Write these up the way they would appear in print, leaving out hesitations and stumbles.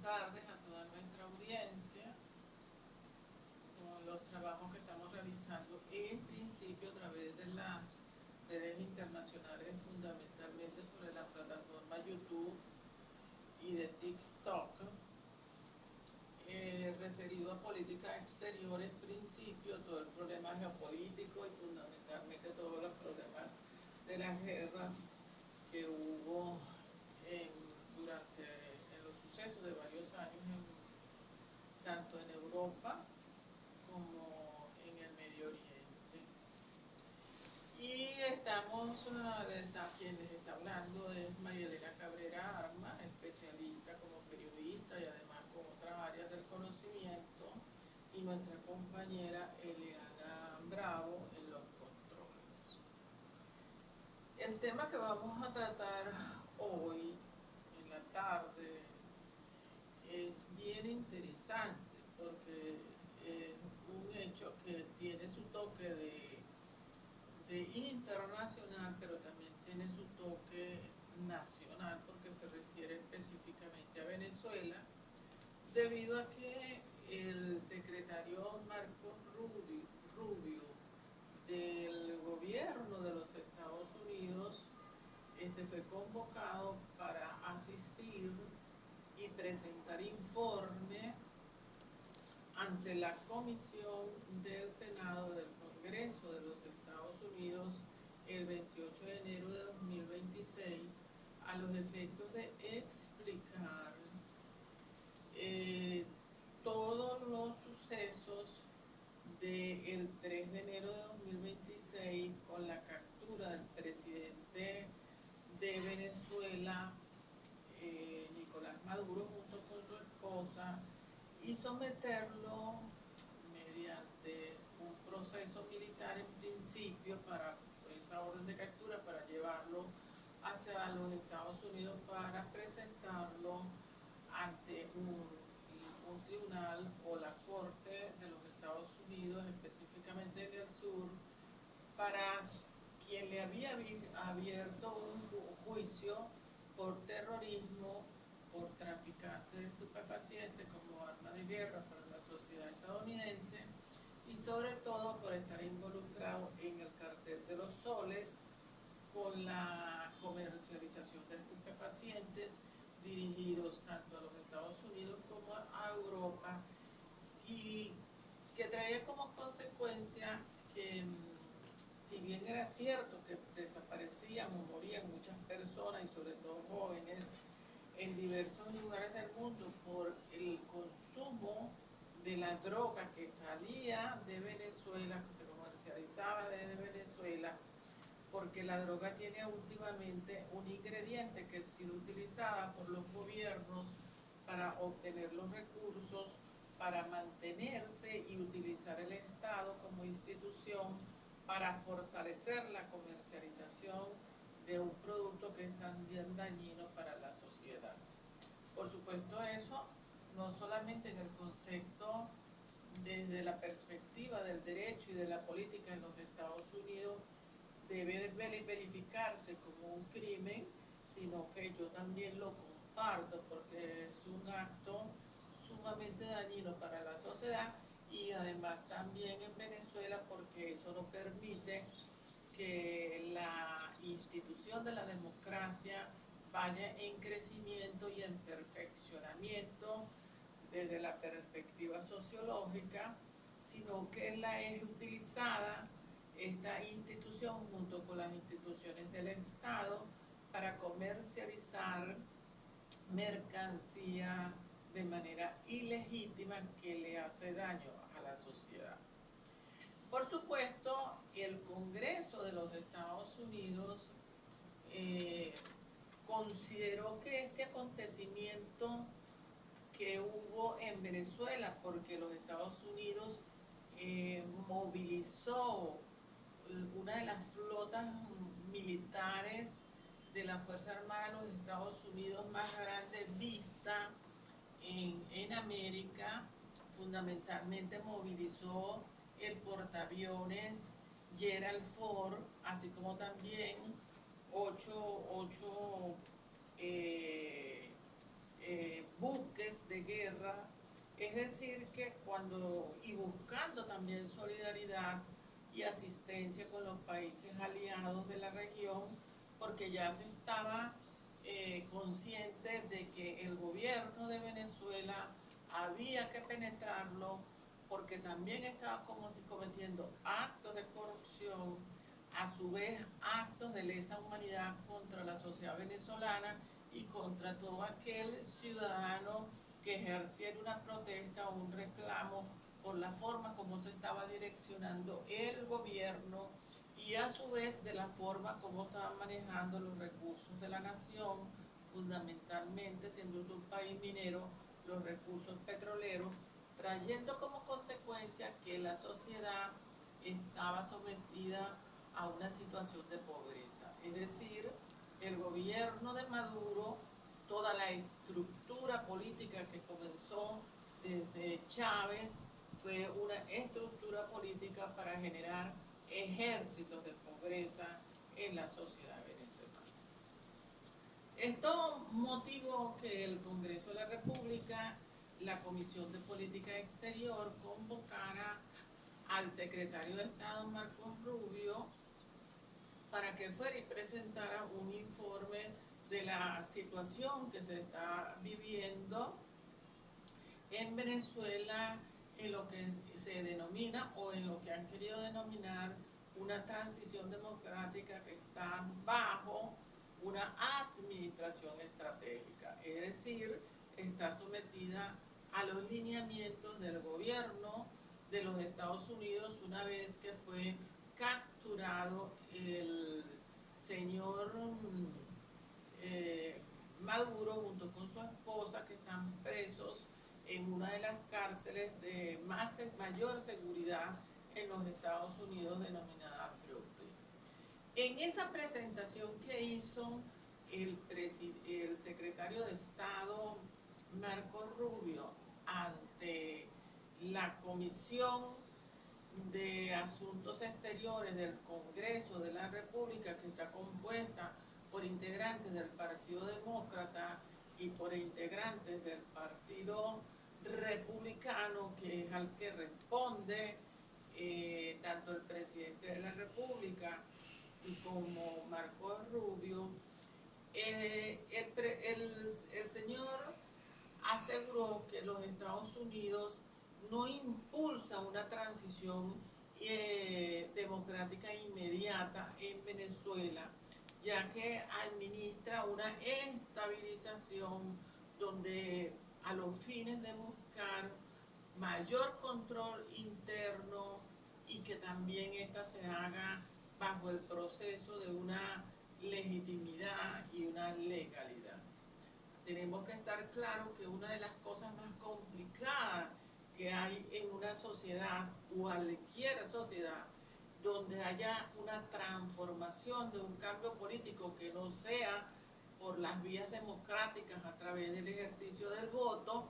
tardes a toda nuestra audiencia con los trabajos que estamos realizando en principio a través de las redes internacionales, fundamentalmente sobre la plataforma YouTube y de TikTok, referido a política exterior en principio, todo el problema geopolítico y fundamentalmente todos los problemas de las guerras que hubo durante los sucesos de varios años tanto en Europa como en el Medio Oriente. Y quien les está hablando es María Elena Cabrera Arma, especialista como periodista y además con otras áreas del conocimiento, y nuestra compañera Eliana Bravo en los controles. El tema que vamos a tratar hoy en la tarde es bien interesante porque es un hecho que tiene su toque de internacional, pero también tiene su toque nacional porque se refiere específicamente a Venezuela, debido a que el secretario Marco Rubio del gobierno de los Estados Unidos fue convocado para asistir y presentar informe ante la Comisión del Senado del Congreso de los Estados Unidos el 28 de enero de 2026 a los efectos de explicar todos los sucesos del 3 de enero de 2026 con la captura del presidente de Venezuela, Nicolás Maduro, junto con su esposa, y someterlo mediante un proceso militar en principio para esa orden de captura, para llevarlo hacia los Estados Unidos para presentarlo ante un tribunal o la Corte de los Estados Unidos, específicamente en el sur, para quien le había abierto un juicio por terrorismo, por traficante de estupefacientes como arma de guerra para la sociedad estadounidense y sobre todo por estar involucrado en el cartel de los soles con la comercialización de estupefacientes dirigidos tanto a los Estados Unidos como a Europa, y que traía como consecuencia que si bien era cierto que desaparecían o morían muchas personas y sobre todo jóvenes en diversos lugares del mundo por el consumo de la droga que salía de Venezuela, que se comercializaba desde Venezuela, porque la droga tiene últimamente un ingrediente que ha sido utilizada por los gobiernos para obtener los recursos, para mantenerse y utilizar el Estado como institución para fortalecer la comercialización de un producto que es tan dañino para la sociedad. Por supuesto, eso no solamente en el concepto desde la perspectiva del derecho y de la política en los Estados Unidos debe verificarse como un crimen, sino que yo también lo comparto porque es un acto sumamente dañino para la sociedad, y además también en Venezuela porque eso no permite que la institución de la democracia vaya en crecimiento y en perfeccionamiento desde la perspectiva sociológica, sino que la es utilizada esta institución junto con las instituciones del Estado para comercializar mercancía de manera ilegítima que le hace daño a la sociedad. Por supuesto, el Congreso de los Estados Unidos consideró que este acontecimiento que hubo en Venezuela, porque los Estados Unidos movilizó una de las flotas militares de la Fuerza Armada de los Estados Unidos más grande vista en América. Fundamentalmente movilizó el portaaviones Gerald Ford, así como también ocho buques de guerra, es decir, que y buscando también solidaridad y asistencia con los países aliados de la región, porque ya se estaba consciente de que el gobierno de Venezuela había que penetrarlo porque también estaba cometiendo actos de corrupción, a su vez actos de lesa humanidad contra la sociedad venezolana y contra todo aquel ciudadano que ejerciera una protesta o un reclamo por la forma como se estaba direccionando el gobierno y a su vez de la forma como estaban manejando los recursos de la nación, fundamentalmente siendo un país minero, los recursos petroleros, trayendo como consecuencia que la sociedad estaba sometida a una situación de pobreza. Es decir, el gobierno de Maduro, toda la estructura política que comenzó desde Chávez, fue una estructura política para generar ejércitos de pobreza en la sociedad venezolana. Esto motivó que el Congreso de la República, la Comisión de Política Exterior, convocara al secretario de Estado, Marcos Rubio, para que fuera y presentara un informe de la situación que se está viviendo en Venezuela, en lo que se denomina o en lo que han querido denominar una transición democrática que está bajo una administración estratégica, es decir, está sometida a los lineamientos del gobierno de los Estados Unidos una vez que fue capturado el señor Maduro junto con su esposa, que están presos en una de las cárceles de mayor seguridad en los Estados Unidos, denominada Brooklyn. En esa presentación que hizo el secretario de Estado Marco Rubio ante la Comisión de Asuntos Exteriores del Congreso de la República, que está compuesta por integrantes del Partido Demócrata y por integrantes del Partido Republicano, que es al que responde tanto el presidente de la República y como Marco Rubio, el señor aseguró que los Estados Unidos no impulsa una transición democrática inmediata en Venezuela, ya que administra una estabilización donde a los fines de buscar mayor control interno y que también esta se haga bajo el proceso de una legitimidad y una legalidad. Tenemos que estar claros que una de las cosas más complicadas que hay en una sociedad, cualquier sociedad, donde haya una transformación de un cambio político que no sea por las vías democráticas a través del ejercicio del voto,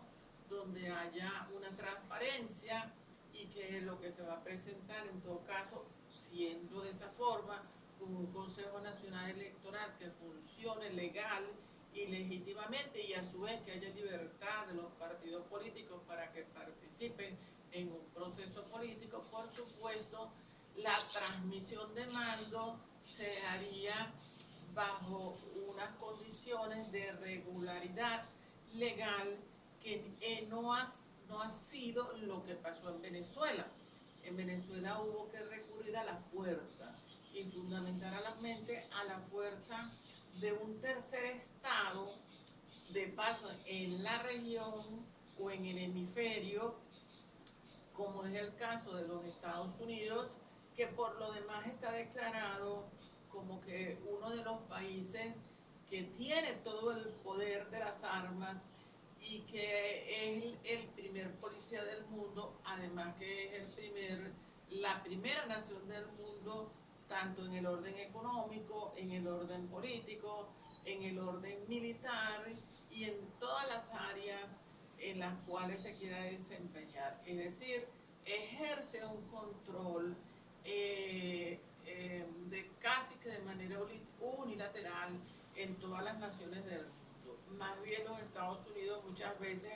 donde haya una transparencia y que lo que se va a presentar en todo caso, siendo de esa forma, con un Consejo Nacional Electoral que funcione legal y legítimamente y a su vez que haya libertad de los partidos políticos para que participen en un proceso político, por supuesto, la transmisión de mando se haría bajo unas condiciones de regularidad legal que no ha sido lo que pasó en Venezuela. En Venezuela hubo que recurrir a la fuerza y fundamentalmente a la fuerza de un tercer estado de paso en la región o en el hemisferio, como es el caso de los Estados Unidos, que por lo demás está declarado como que uno de los países que tiene todo el poder de las armas y que es el primer policía del mundo, además que es la primera nación del mundo, tanto en el orden económico, en el orden político, en el orden militar y en todas las áreas en las cuales se quiera desempeñar. Es decir, ejerce un control de casi que de manera unilateral en todas las naciones del mundo. más bien los Estados Unidos muchas veces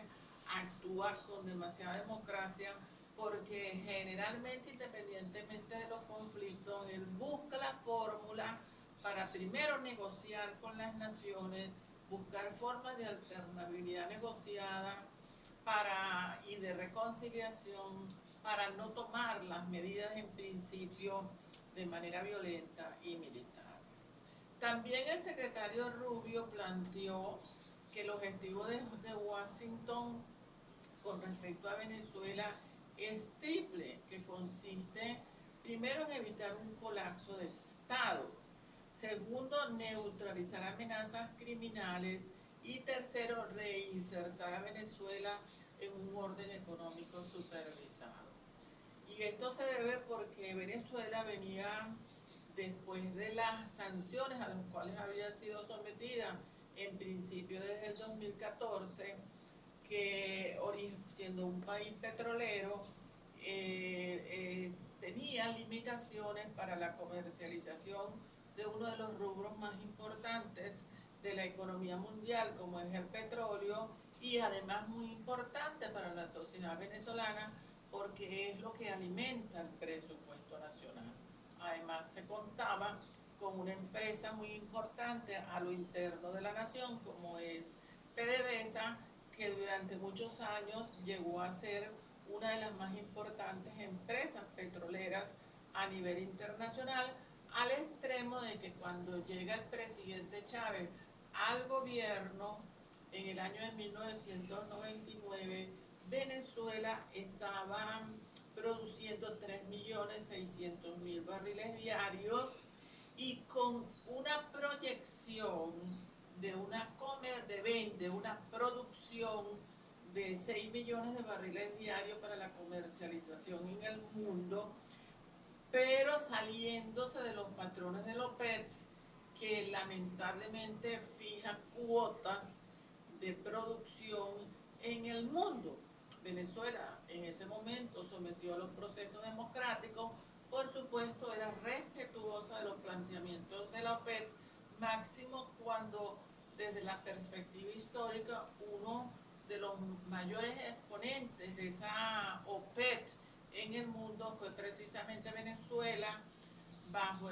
actúa con demasiada democracia porque generalmente, independientemente de los conflictos, él busca la fórmula para primero negociar con las naciones, buscar formas de alternabilidad negociada y de reconciliación para no tomar las medidas en principio de manera violenta y militar. También el secretario Rubio planteó que el objetivo de Washington con respecto a Venezuela es triple, que consiste primero en evitar un colapso de Estado, segundo, neutralizar amenazas criminales y tercero, reinsertar a Venezuela en un orden económico supervisado. Y esto se debe porque Venezuela venía después de las sanciones a las cuales había sido sometida en principio desde el 2014, que siendo un país petrolero, tenía limitaciones para la comercialización de uno de los rubros más importantes de la economía mundial, como es el petróleo, y además muy importante para la sociedad venezolana porque es lo que alimenta el presupuesto nacional. Además se contaba con una empresa muy importante a lo interno de la nación, como es PDVSA, que durante muchos años llegó a ser una de las más importantes empresas petroleras a nivel internacional, al extremo de que cuando llega el presidente Chávez al gobierno en el año de 1999, Venezuela estaba produciendo 3.600.000 barriles diarios y con una proyección de una producción de 6 millones de barriles diarios para la comercialización en el mundo, pero saliéndose de los patrones de la OPEP, que lamentablemente fija cuotas de producción en el mundo. Venezuela en ese momento sometió a los procesos democráticos, por supuesto era respetuosa de los planteamientos de la OPEP, máximo cuando desde la perspectiva histórica uno de los mayores exponentes de esa OPEP en el mundo fue precisamente Venezuela, bajo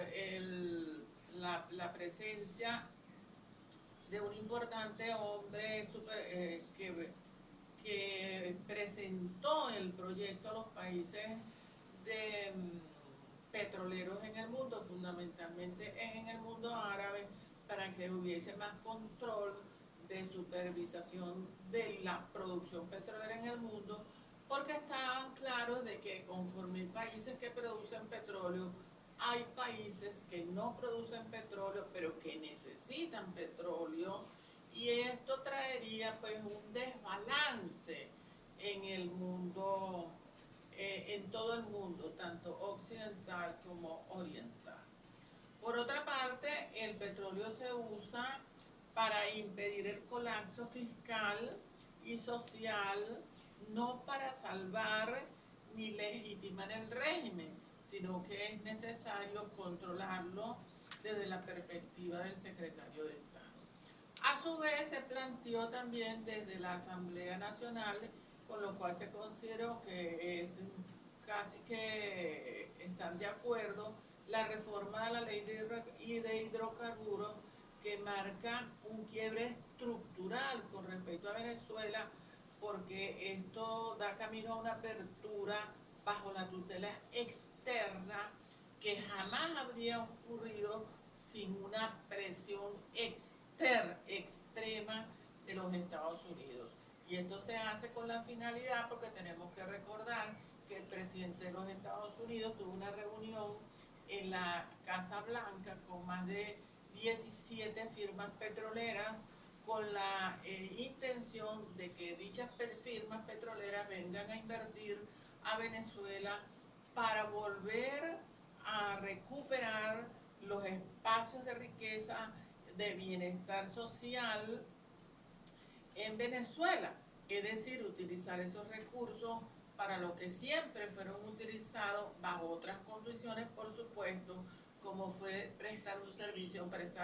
la presencia de un importante hombre que presentó el proyecto a los países de petroleros en el mundo, fundamentalmente en el mundo árabe, para que hubiese más control de supervisación de la producción petrolera en el mundo, porque estaban claros de que conforme hay países que producen petróleo, hay países que no producen petróleo, pero que necesitan petróleo, y esto traería pues un desbalance en el mundo, en todo el mundo, tanto occidental como oriental. Por otra parte, el petróleo se usa para impedir el colapso fiscal y social, no para salvar ni legitimar el régimen, sino que es necesario controlarlo desde la perspectiva del secretario de Estado. A su vez se planteó también desde la Asamblea Nacional, con lo cual se consideró que es casi que están de acuerdo, la reforma de la ley de hidrocarburos, que marca un quiebre estructural con respecto a Venezuela, porque esto da camino a una apertura bajo la tutela externa que jamás habría ocurrido sin una presión extrema de los Estados Unidos. Y esto se hace con la finalidad, porque tenemos que recordar que el presidente de los Estados Unidos tuvo una reunión en la Casa Blanca con más de 17 firmas petroleras, con la intención de que dichas firmas petroleras vengan a invertir a Venezuela para volver a recuperar los espacios de riqueza, de bienestar social en Venezuela, es decir, utilizar esos recursos para lo que siempre fueron utilizados bajo otras condiciones, por supuesto, como fue prestar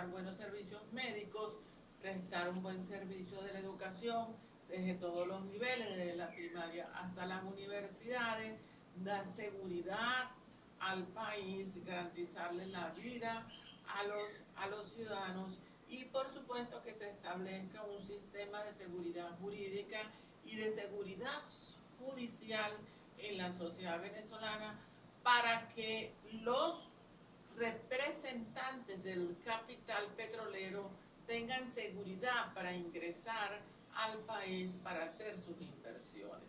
buenos servicios médicos, prestar un buen servicio de la educación desde todos los niveles, desde la primaria hasta las universidades, dar seguridad al país, garantizarle la vida a los ciudadanos y por supuesto que se establezca un sistema de seguridad jurídica y de seguridad judicial en la sociedad venezolana para que los representantes del capital petrolero tengan seguridad para ingresar al país para hacer sus inversiones.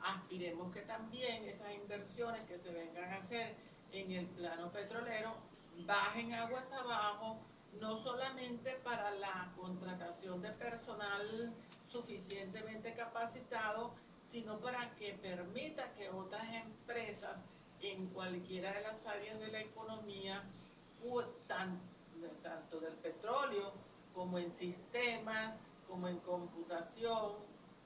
Aspiremos que también esas inversiones que se vengan a hacer en el plano petrolero bajen aguas abajo, no solamente para la contratación de personal suficientemente capacitado, sino para que permita que otras empresas en cualquiera de las áreas de la economía, tanto del petróleo como en sistemas, como en computación,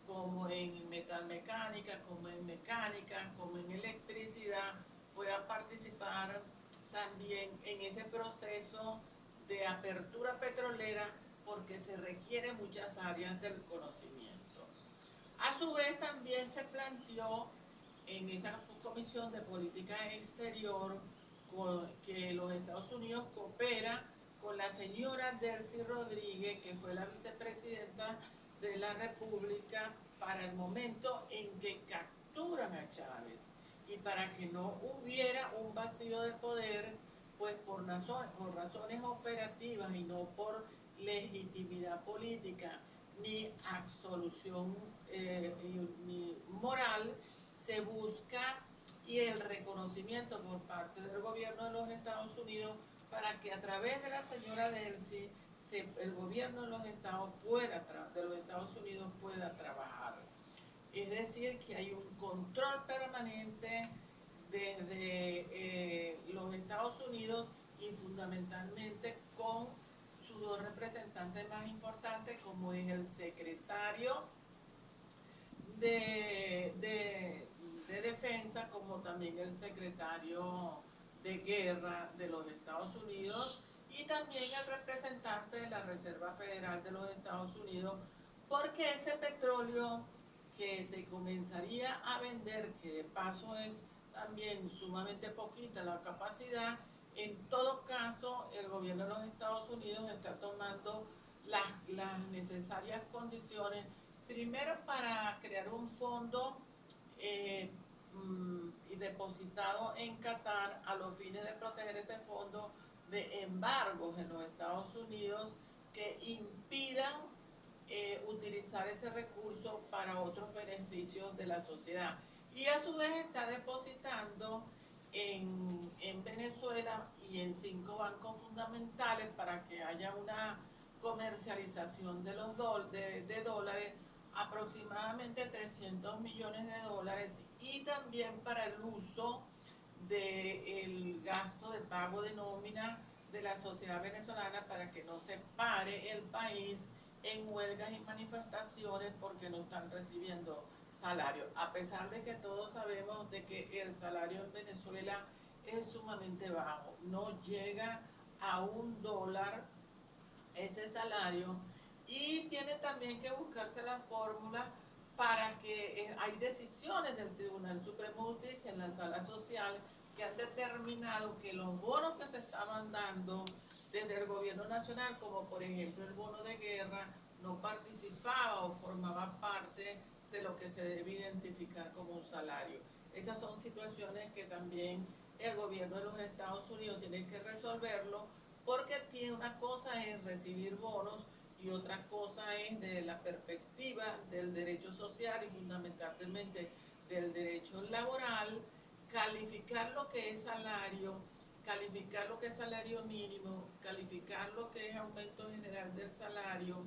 como en metalmecánica, como en mecánica, como en electricidad, pueda participar también en ese proceso de apertura petrolera porque se requieren muchas áreas del conocimiento. A su vez también se planteó en esa Comisión de Política Exterior que los Estados Unidos coopera con la señora Delcy Rodríguez, que fue la vicepresidenta de la República para el momento en que capturan a Chávez y para que no hubiera un vacío de poder, pues por razones operativas y no por legitimidad política ni absolución ni moral, se busca y el reconocimiento por parte del gobierno de los Estados Unidos para que a través de la señora Delcy el gobierno de los Estados Unidos pueda trabajar. Es decir, que hay un control permanente desde los Estados Unidos y fundamentalmente con sus dos representantes más importantes, como es el secretario de Defensa, como también el secretario de Guerra de los Estados Unidos y también el representante de la Reserva Federal de los Estados Unidos, porque ese petróleo que se comenzaría a vender, que de paso es también sumamente poquita la capacidad, en todo caso el gobierno de los Estados Unidos está tomando las necesarias condiciones, primero para crear un fondo y depositado en Qatar a los fines de proteger ese fondo de embargos en los Estados Unidos que impidan utilizar ese recurso para otros beneficios de la sociedad. Y a su vez está depositando en Venezuela y en 5 bancos fundamentales para que haya una comercialización de los de dólares, aproximadamente 300 millones de dólares, y también para el uso del gasto de pago de nómina de la sociedad venezolana para que no se pare el país en huelgas y manifestaciones porque no están recibiendo salario, a pesar de que todos sabemos de que el salario en Venezuela es sumamente bajo, no llega a $1 ese salario, y tiene también que buscarse la fórmula para que hay decisiones del Tribunal Supremo de Justicia en la sala social que han determinado que los bonos que se estaban dando desde el gobierno nacional, como por ejemplo el bono de guerra, no participaba o formaba parte de lo que se debe identificar como un salario. Esas son situaciones que también el gobierno de los Estados Unidos tiene que resolverlo, porque tiene una cosa es recibir bonos y otra cosa es de la perspectiva del derecho social y fundamentalmente del derecho laboral, calificar lo que es salario, calificar lo que es salario mínimo, calificar lo que es aumento general del salario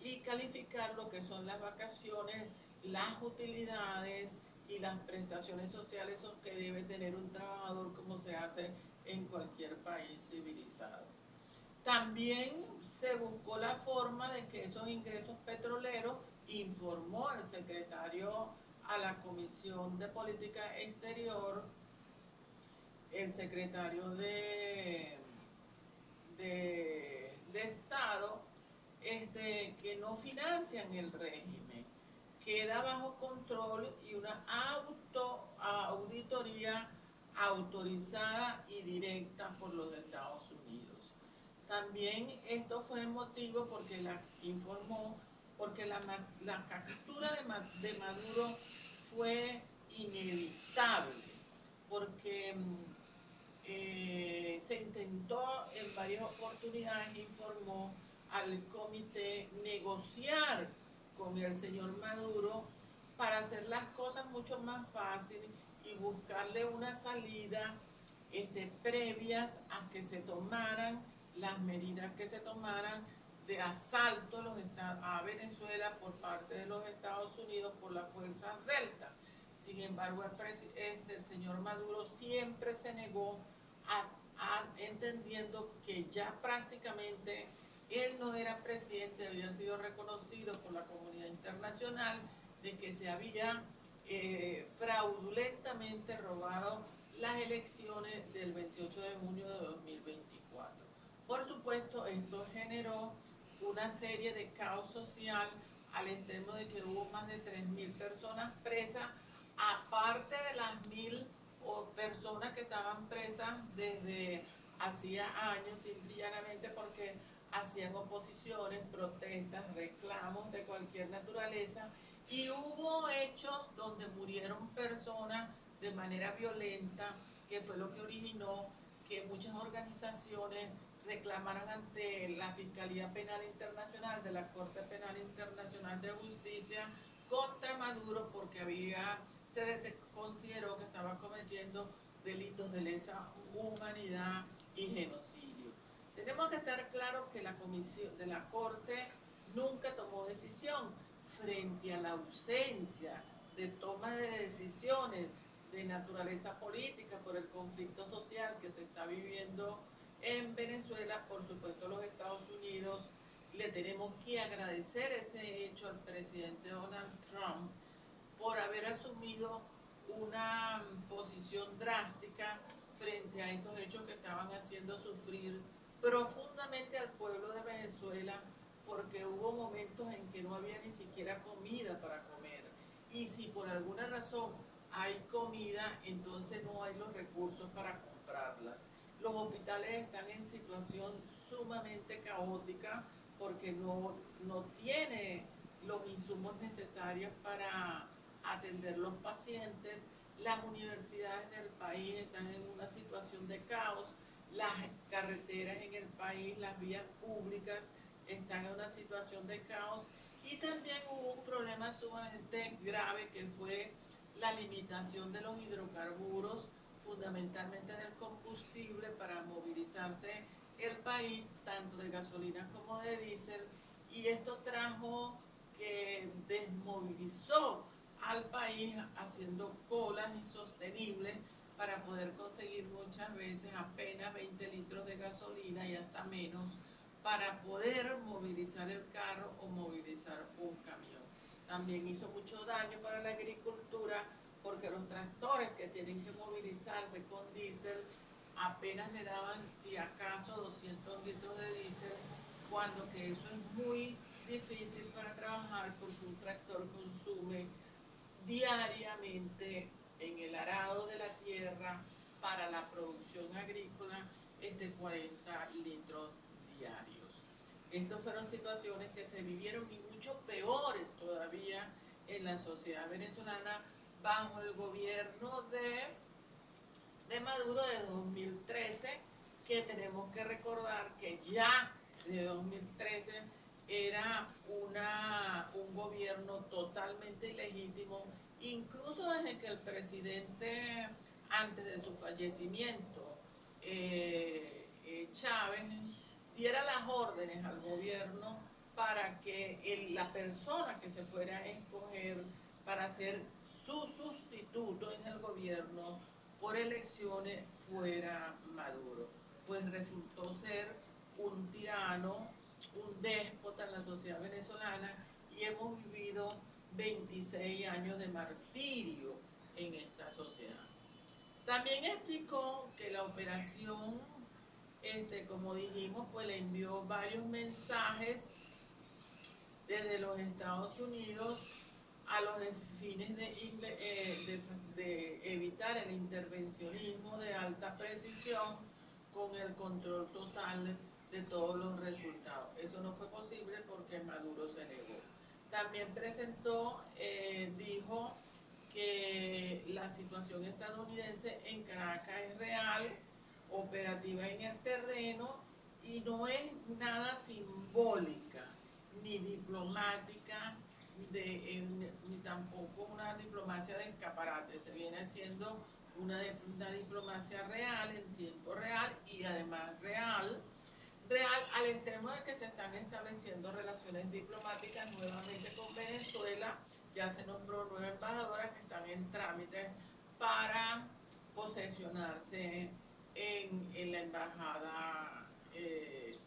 y calificar lo que son las vacaciones, las utilidades y las prestaciones sociales que debe tener un trabajador, como se hace en cualquier país civilizado. También se buscó la forma de que esos ingresos petroleros, informó el secretario a la Comisión de Política Exterior, el secretario de Estado, que no financian el régimen. Queda bajo control y una auditoría autorizada y directa por los Estados Unidos. También esto fue motivo porque la captura de Maduro fue inevitable, porque se intentó en varias oportunidades, informó al comité, negociar con el señor Maduro para hacer las cosas mucho más fáciles y buscarle una salida previas a que se tomaran las medidas que se tomaran de asalto a Venezuela por parte de los Estados Unidos por las fuerzas Delta. Sin embargo, el señor Maduro siempre se negó entendiendo que ya prácticamente él no era presidente, había sido reconocido por la comunidad internacional de que se había fraudulentamente robado las elecciones del 28 de junio de 2024. Por supuesto, esto generó una serie de caos social al extremo de que hubo más de 3.000 personas presas, aparte de las 1.000 personas que estaban presas desde hacía años, simple y llanamente porque hacían oposiciones, protestas, reclamos de cualquier naturaleza, y hubo hechos donde murieron personas de manera violenta, que fue lo que originó que muchas organizaciones reclamaron ante la Fiscalía Penal Internacional de la Corte Penal Internacional de Justicia contra Maduro porque se consideró que estaba cometiendo delitos de lesa humanidad y genocidio. Tenemos que estar claros que la Comisión de la Corte nunca tomó decisión frente a la ausencia de toma de decisiones de naturaleza política por el conflicto social que se está viviendo en Venezuela. Por supuesto, los Estados Unidos le tenemos que agradecer ese hecho al presidente Donald Trump por haber asumido una posición drástica frente a estos hechos que estaban haciendo sufrir profundamente al pueblo de Venezuela, porque hubo momentos en que no había ni siquiera comida para comer. Y si por alguna razón hay comida, entonces no hay los recursos para comprarlas. Los hospitales están en situación sumamente caótica porque no tiene los insumos necesarios para atender los pacientes. Las universidades del país están en una situación de caos. Las carreteras en el país, las vías públicas están en una situación de caos. Y también hubo un problema sumamente grave que fue la limitación de los hidrocarburos, fundamentalmente del combustible, para movilizarse el país, tanto de gasolina como de diésel, y esto trajo que desmovilizó al país haciendo colas insostenibles para poder conseguir muchas veces apenas 20 litros de gasolina y hasta menos para poder movilizar el carro o movilizar un camión. También hizo mucho daño para la agricultura porque los tractores que tienen que movilizarse con diésel apenas le daban, si acaso, 200 litros de diésel, cuando que eso es muy difícil para trabajar porque un tractor consume diariamente en el arado de la tierra para la producción agrícola 40 litros diarios. Estas fueron situaciones que se vivieron y mucho peores todavía en la sociedad venezolana bajo el gobierno de Maduro de 2013, que tenemos que recordar que ya de 2013 era un gobierno totalmente ilegítimo, incluso desde que el presidente, antes de su fallecimiento, Chávez, diera las órdenes al gobierno para que la persona que se fuera a escoger para ser su sustituto en el gobierno por elecciones fuera Maduro. Pues resultó ser un tirano, un déspota en la sociedad venezolana, y hemos vivido 26 años de martirio en esta sociedad. También explicó que la operación, como dijimos, pues le envió varios mensajes desde los Estados Unidos a los fines de evitar el intervencionismo de alta precisión con el control total de todos los resultados. Eso no fue posible porque Maduro se negó. También dijo que la situación estadounidense en Caracas es real, operativa en el terreno y no es nada simbólica ni diplomática ni tampoco una diplomacia de escaparate. Se viene haciendo una diplomacia real en tiempo real y además real al extremo de que se están estableciendo relaciones diplomáticas nuevamente con Venezuela. Ya se nombró nueva embajadora que están en trámite para posesionarse en la embajada que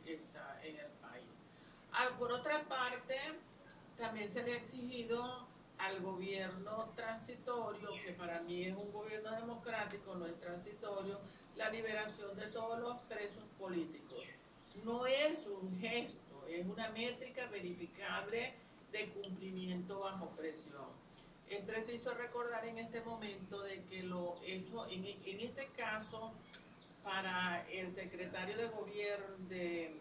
está en el país. Por otra parte, también se le ha exigido al gobierno transitorio, que para mí es un gobierno democrático, no es transitorio, la liberación de todos los presos políticos. No es un gesto, es una métrica verificable de cumplimiento bajo presión. Es preciso recordar en este momento de que en este caso, para el secretario de gobierno de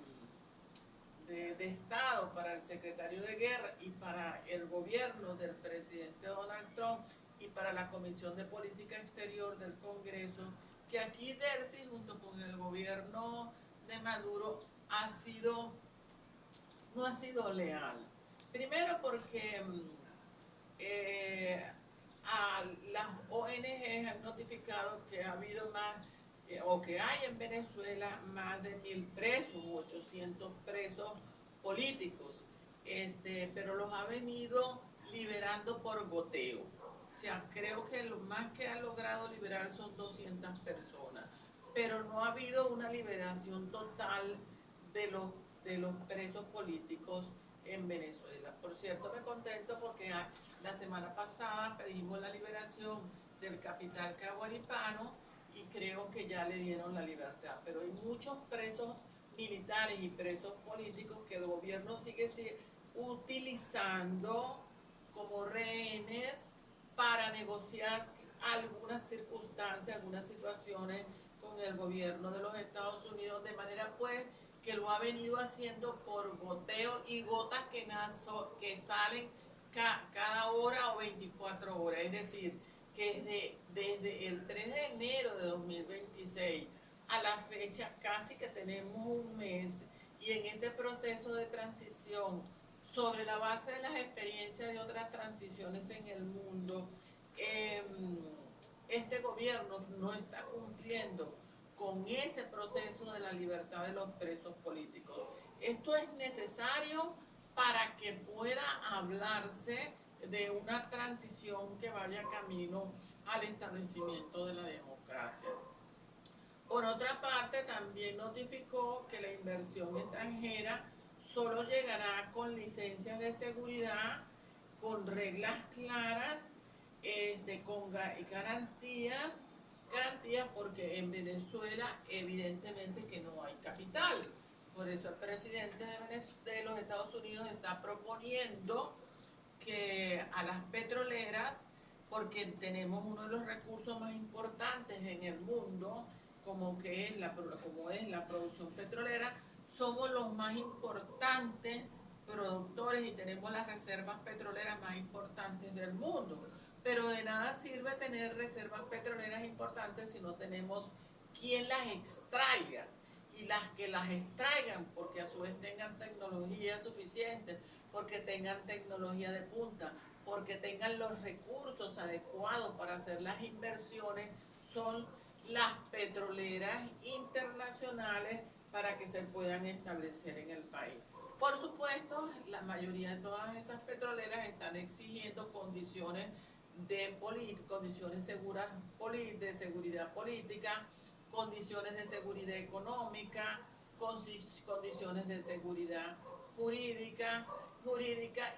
Estado, para el secretario de Guerra y para el gobierno del presidente Donald Trump y para la Comisión de Política Exterior del Congreso, que aquí Delcy junto con el gobierno de Maduro no ha sido leal. Primero porque a las ONG han notificado que ha habido más o que hay en Venezuela más de 1000 presos, 800 presos políticos, pero los ha venido liberando por goteo. O sea, creo que lo más que ha logrado liberar son 200 personas, pero no ha habido una liberación total de los presos políticos en Venezuela. Por cierto, me contento porque la semana pasada pedimos la liberación del capitán Caguaripano y creo que ya le dieron la libertad, pero hay muchos presos militares y presos políticos que el gobierno sigue utilizando como rehenes para negociar algunas circunstancias, algunas situaciones con el gobierno de los Estados Unidos, de manera pues que lo ha venido haciendo por goteo y gotas que salen cada hora o 24 horas, es decir, que desde el 3 de enero de 2026 a la fecha casi que tenemos un mes y en este proceso de transición sobre la base de las experiencias de otras transiciones en el mundo, este gobierno no está cumpliendo con ese proceso de la libertad de los presos políticos. Esto es necesario para que pueda hablarse de una transición que vaya camino al establecimiento de la democracia. Por otra parte, también notificó que la inversión extranjera solo llegará con licencias de seguridad, con reglas claras, con garantías porque en Venezuela evidentemente que no hay capital. Por eso el presidente de los Estados Unidos está proponiendo que a las petroleras, porque tenemos uno de los recursos más importantes en el mundo, como es la producción petrolera, somos los más importantes productores y tenemos las reservas petroleras más importantes del mundo. Pero de nada sirve tener reservas petroleras importantes si no tenemos quien las extraiga y las que las extraigan, porque a su vez tengan tecnología suficiente, porque tengan tecnología de punta, porque tengan los recursos adecuados para hacer las inversiones, son las petroleras internacionales para que se puedan establecer en el país. Por supuesto, la mayoría de todas esas petroleras están exigiendo condiciones condiciones seguras de seguridad política, condiciones de seguridad económica, condiciones de seguridad jurídica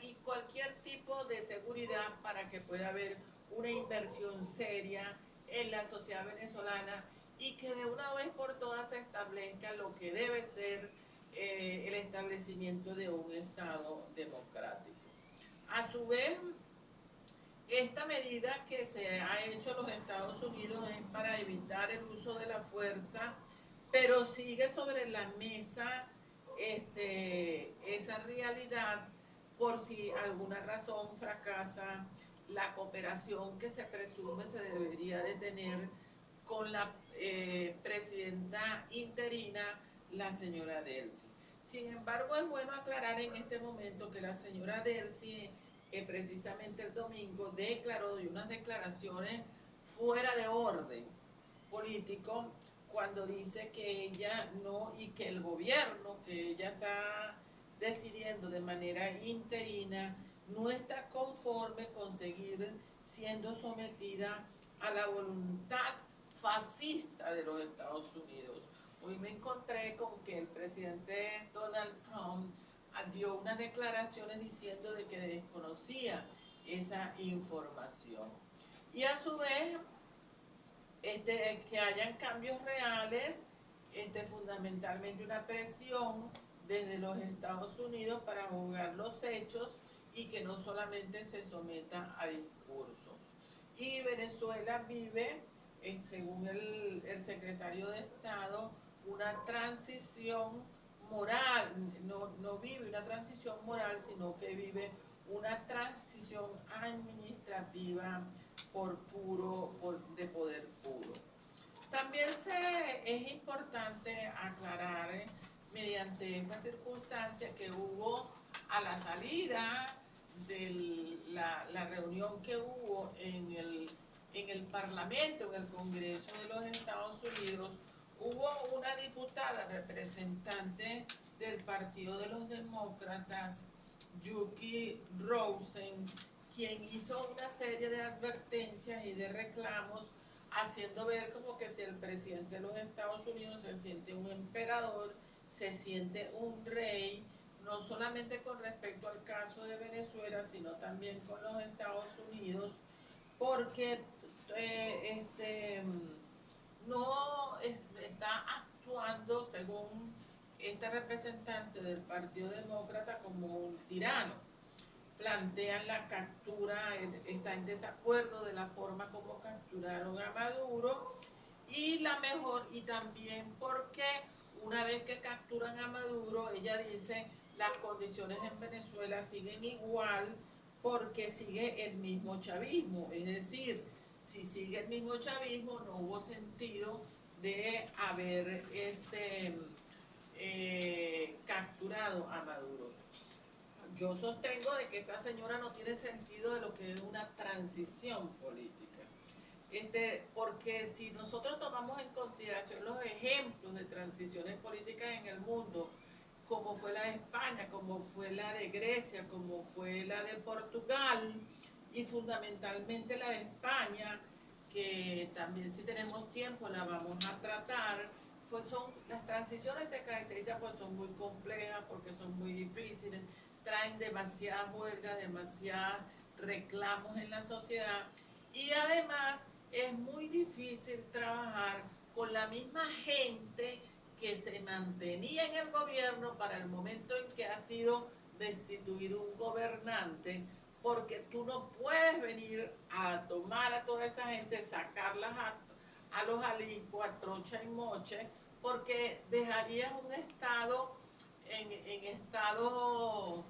y cualquier tipo de seguridad para que pueda haber una inversión seria en la sociedad venezolana y que de una vez por todas se establezca lo que debe ser el establecimiento de un Estado democrático. A su vez, esta medida que se ha hecho en los Estados Unidos es para evitar el uso de la fuerza, pero sigue sobre la mesa esa realidad por si alguna razón fracasa la cooperación que se presume se debería de tener con la presidenta interina, la señora Delcy. Sin embargo, es bueno aclarar en este momento que la señora Delcy, precisamente el domingo, declaró de unas declaraciones fuera de orden político cuando dice que ella no, y que el gobierno que ella está decidiendo de manera interina no está conforme con seguir siendo sometida a la voluntad fascista de los Estados Unidos. Hoy me encontré con que el presidente Donald Trump dio unas declaraciones diciendo de que desconocía esa información. Y a su vez, que hayan cambios reales, fundamentalmente una presión desde los Estados Unidos para juzgar los hechos y que no solamente se someta a discursos. Y Venezuela vive, según el secretario de Estado, una transición moral, no vive una transición moral, sino que vive una transición administrativa de poder puro. También es importante aclarar mediante esta circunstancia que hubo a la salida de la reunión que hubo en el Parlamento, en el Congreso de los Estados Unidos, hubo una diputada representante del Partido de los Demócratas, Yuki Rosen, quien hizo una serie de advertencias y de reclamos, haciendo ver como que si el presidente de los Estados Unidos se siente un emperador, se siente un rey, no solamente con respecto al caso de Venezuela, sino también con los Estados Unidos, porque no está actuando, según este representante del Partido Demócrata, como un tirano. Plantean la captura, está en desacuerdo de la forma como capturaron a Maduro y también porque una vez que capturan a Maduro, ella dice las condiciones en Venezuela siguen igual porque sigue el mismo chavismo, es decir, si sigue el mismo chavismo no hubo sentido de haber capturado a Maduro. Yo sostengo de que esta señora no tiene sentido de lo que es una transición política. Porque si nosotros tomamos en consideración los ejemplos de transiciones políticas en el mundo, como fue la de España, como fue la de Grecia, como fue la de Portugal y fundamentalmente la de España, que también si tenemos tiempo la vamos a tratar, las transiciones se caracterizan pues son muy complejas porque son muy difíciles, traen demasiadas huelgas, demasiados reclamos en la sociedad y además es muy difícil trabajar con la misma gente que se mantenía en el gobierno para el momento en que ha sido destituido un gobernante, porque tú no puedes venir a tomar a toda esa gente, sacarlas a los alicuos, a trocha y moche, porque dejarías un estado en estado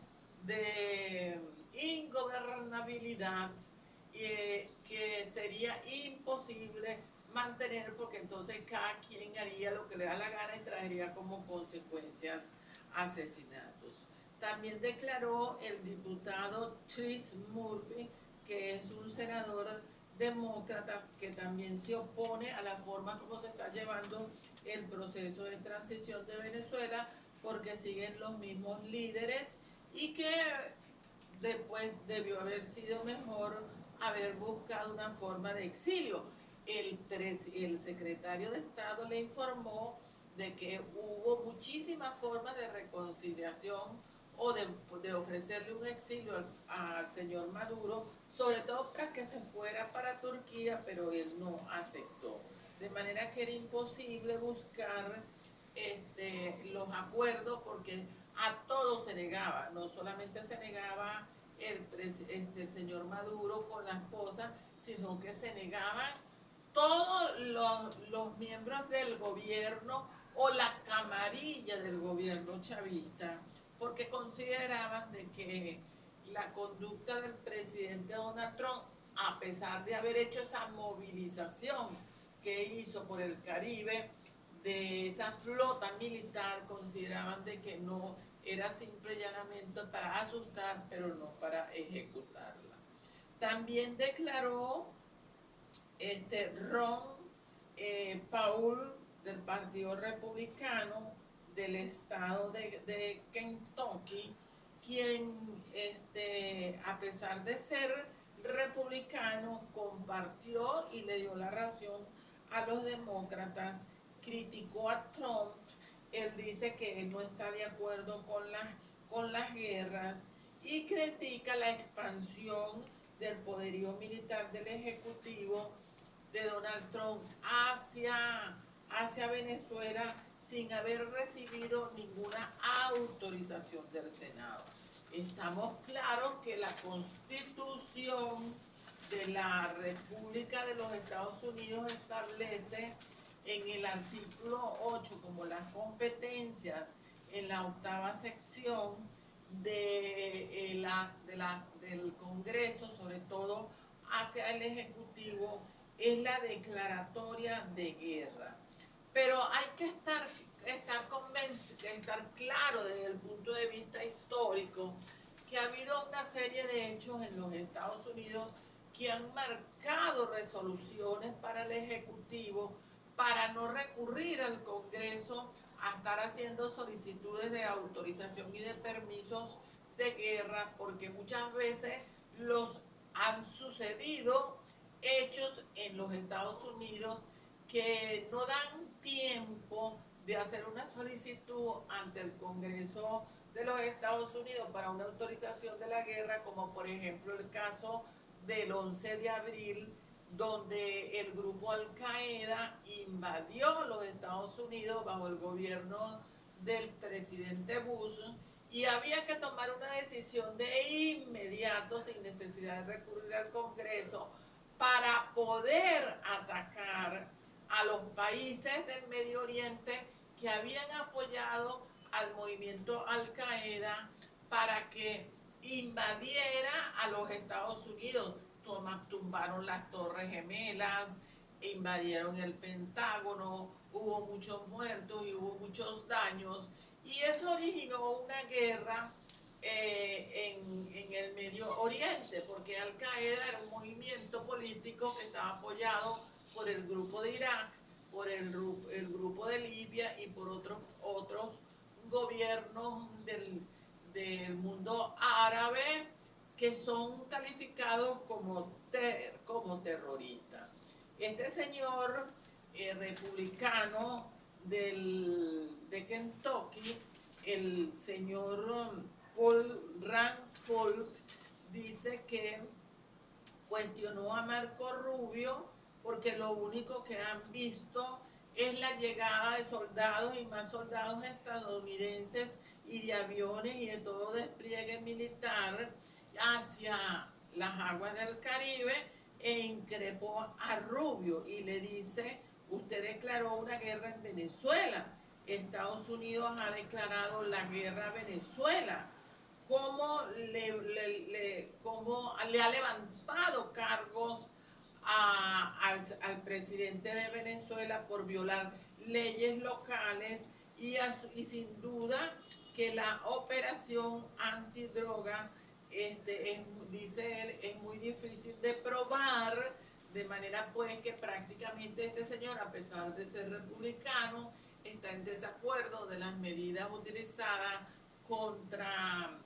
de ingobernabilidad que sería imposible mantener porque entonces cada quien haría lo que le da la gana y traería como consecuencias asesinatos. También declaró el diputado Chris Murphy, que es un senador demócrata que también se opone a la forma como se está llevando el proceso de transición de Venezuela porque siguen los mismos líderes y que después debió haber sido mejor haber buscado una forma de exilio. El secretario de Estado le informó de que hubo muchísimas formas de reconciliación o de ofrecerle un exilio al señor Maduro, sobre todo para que se fuera para Turquía, pero él no aceptó. De manera que era imposible buscar los acuerdos, porque a todo se negaba, no solamente se negaba el señor Maduro con la esposa, sino que se negaban todos los miembros del gobierno o la camarilla del gobierno chavista, porque consideraban de que la conducta del presidente Donald Trump, a pesar de haber hecho esa movilización que hizo por el Caribe, de esa flota militar, consideraban de que no era simple y llanamente para asustar, pero no para ejecutarla. También declaró Ron Paul del Partido Republicano del estado de Kentucky, quien a pesar de ser republicano compartió y le dio la razón a los demócratas, criticó a Trump. Él dice que él no está de acuerdo con las guerras y critica la expansión del poderío militar del Ejecutivo de Donald Trump hacia Venezuela sin haber recibido ninguna autorización del Senado. Estamos claros que la Constitución de la República de los Estados Unidos establece en el artículo 8 como las competencias en la 8ª sección del Congreso, sobre todo hacia el Ejecutivo, es la declaratoria de guerra. Pero hay que estar claro desde el punto de vista histórico que ha habido una serie de hechos en los Estados Unidos que han marcado resoluciones para el Ejecutivo para no recurrir al Congreso a estar haciendo solicitudes de autorización y de permisos de guerra, porque muchas veces los han sucedido hechos en los Estados Unidos que no dan tiempo de hacer una solicitud ante el Congreso de los Estados Unidos para una autorización de la guerra, como por ejemplo el caso del 11 de abril, donde el grupo Al-Qaeda invadió los Estados Unidos bajo el gobierno del presidente Bush, y había que tomar una decisión de inmediato, sin necesidad de recurrir al Congreso, para poder atacar a los países del Medio Oriente que habían apoyado al movimiento Al-Qaeda para que invadiera a los Estados Unidos. Tumbaron las Torres Gemelas, invadieron el Pentágono, hubo muchos muertos y hubo muchos daños, y eso originó una guerra en el Medio Oriente, porque Al-Qaeda era un movimiento político que estaba apoyado por el grupo de Irak, por el grupo de Libia y por otros gobiernos del mundo árabe que son calificados como terroristas. Este señor republicano de Kentucky, el señor Rand Paul, dice que cuestionó a Marco Rubio porque lo único que han visto es la llegada de soldados y más soldados estadounidenses y de aviones y de todo despliegue militar hacia las aguas del Caribe, e increpó a Rubio y le dice: usted declaró una guerra en Venezuela, Estados Unidos ha declarado la guerra a Venezuela. ¿Cómo le ha levantado cargos al presidente de Venezuela por violar leyes locales? Y sin duda que la operación antidroga, dice él, es muy difícil de probar, de manera pues que prácticamente este señor, a pesar de ser republicano, está en desacuerdo de las medidas utilizadas contra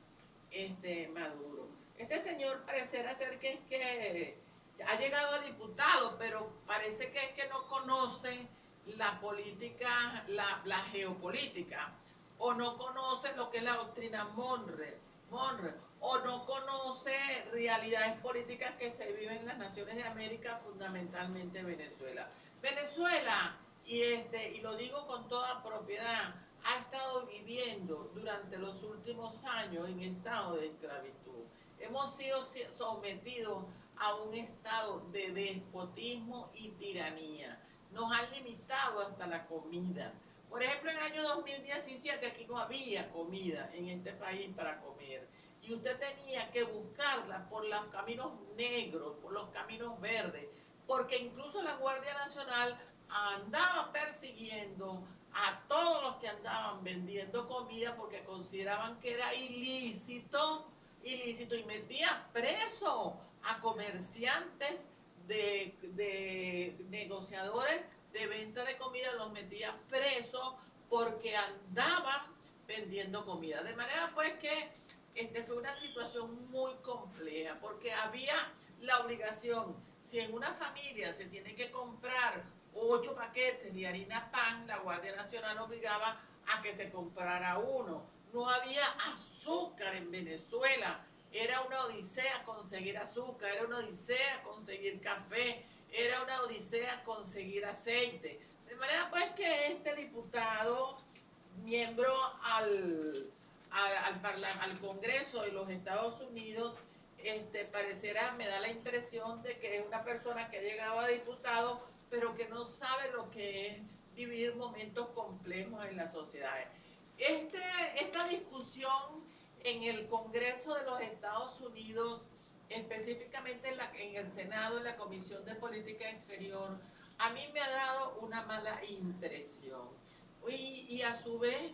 Maduro. Este señor pareciera ser que ha llegado a diputado, pero parece que no conoce la política, la geopolítica, o no conoce lo que es la doctrina Monroe, o no conoce realidades políticas que se viven en las naciones de América, fundamentalmente Venezuela. Venezuela y lo digo con toda propiedad, ha estado viviendo durante los últimos años en estado de esclavitud. Hemos sido sometidos a un estado de despotismo y tiranía. Nos han limitado hasta la comida. Por ejemplo, en el año 2017 aquí no había comida en este país para comer. Y usted tenía que buscarla por los caminos negros, por los caminos verdes, porque incluso la Guardia Nacional andaba persiguiendo a todos los que andaban vendiendo comida porque consideraban que era ilícito y metía preso a comerciantes de negociadores de venta de comida, los metía presos porque andaban vendiendo comida. De manera pues que fue una situación muy compleja porque había la obligación, si en una familia se tiene que comprar 8 paquetes de harina pan, la Guardia Nacional obligaba a que se comprara uno. No había azúcar en Venezuela. Era una odisea conseguir azúcar, era una odisea conseguir café, era una odisea conseguir aceite. De manera pues que este diputado, miembro al Congreso de los Estados Unidos, parecerá, me da la impresión de que es una persona que ha llegado a diputado, pero que no sabe lo que es vivir momentos complejos en la sociedad. Esta discusión en el Congreso de los Estados Unidos, específicamente en el Senado, en la Comisión de Política Exterior, a mí me ha dado una mala impresión. Y a su vez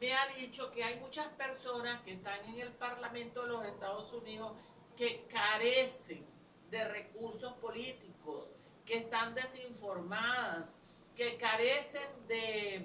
me ha dicho que hay muchas personas que están en el Parlamento de los Estados Unidos que carecen de recursos políticos, que están desinformadas, que carecen de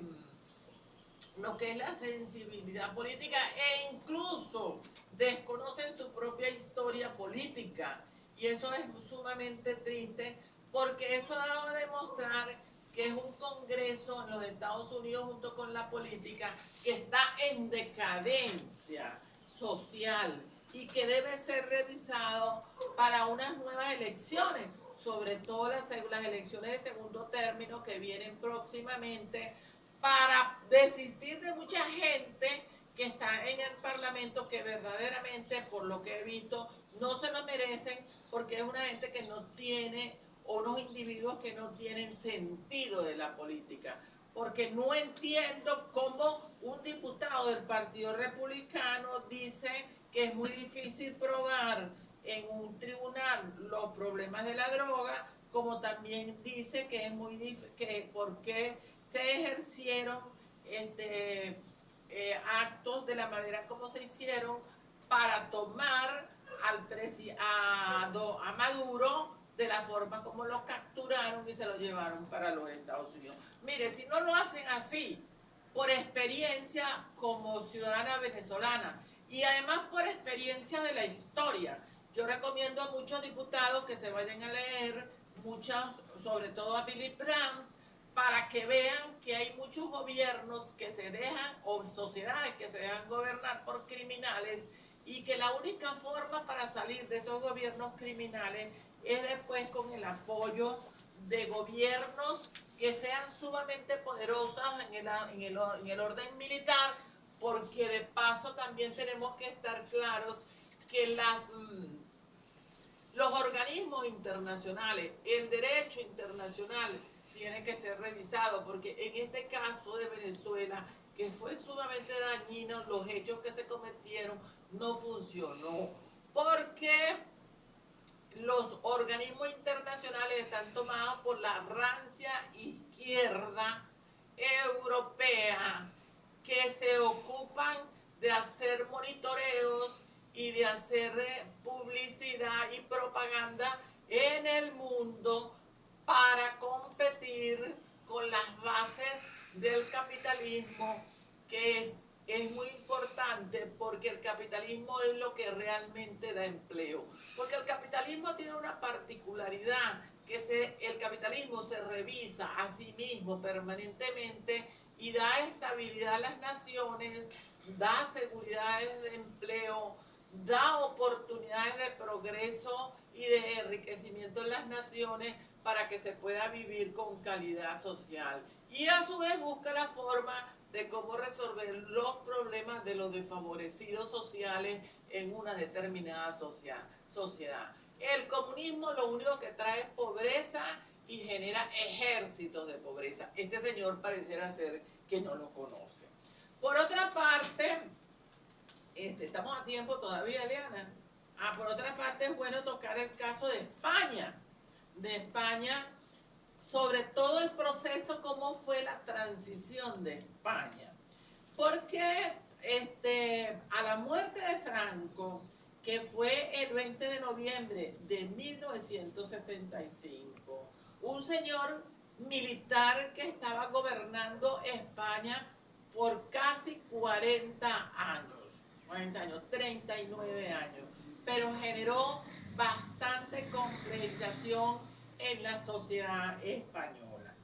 lo que es la sensibilidad política e incluso desconocen su propia historia política. Y eso es sumamente triste porque eso ha dado a demostrar que es un Congreso en los Estados Unidos junto con la política que está en decadencia social y que debe ser revisado para unas nuevas elecciones, sobre todo las elecciones de segundo término que vienen próximamente, para desistir de mucha gente que está en el Parlamento que verdaderamente, por lo que he visto, no se lo merecen porque es una gente que no tiene, o unos individuos que no tienen sentido de la política. Porque no entiendo cómo un diputado del Partido Republicano dice que es muy difícil probar en un tribunal los problemas de la droga, como también dice que es muy difícil, que por qué se ejercieron actos de la manera como se hicieron para tomar a Maduro de la forma como lo capturaron y se lo llevaron para los Estados Unidos. Mire, si no lo hacen así, por experiencia como ciudadana venezolana y además por experiencia de la historia, yo recomiendo a muchos diputados que se vayan a leer, muchos, sobre todo a Billy Brandt, para que vean que hay muchos gobiernos que se dejan, o sociedades que se dejan gobernar por criminales, y que la única forma para salir de esos gobiernos criminales es después con el apoyo de gobiernos que sean sumamente poderosos en el orden militar, porque de paso también tenemos que estar claros que los organismos internacionales, el derecho internacional tiene que ser revisado, porque en este caso de Venezuela, que fue sumamente dañino, los hechos que se cometieron no funcionó, porque los organismos internacionales están tomados por la rancia izquierda europea, que se ocupan de hacer monitoreos y de hacer publicidad y propaganda en el mundo para competir con las bases del capitalismo, que es muy importante porque el capitalismo es lo que realmente da empleo. Porque el capitalismo tiene una particularidad, que el capitalismo se revisa a sí mismo permanentemente y da estabilidad a las naciones, da seguridad de empleo, da oportunidades de progreso y de enriquecimiento en las naciones para que se pueda vivir con calidad social. Y a su vez busca la forma de cómo resolver los problemas de los desfavorecidos sociales en una determinada sociedad. El comunismo lo único que trae es pobreza y genera ejércitos de pobreza. Este señor pareciera ser que no lo conoce. Por otra parte, estamos a tiempo todavía, Eliana. Por otra parte, es bueno tocar el caso de España. De España, sobre todo el proceso, cómo fue la transición de España. Porque a la muerte de Franco, que fue el 20 de noviembre de 1975, un señor militar que estaba gobernando España por casi 40 años, 39 años, pero generó bastante complejización en la sociedad española.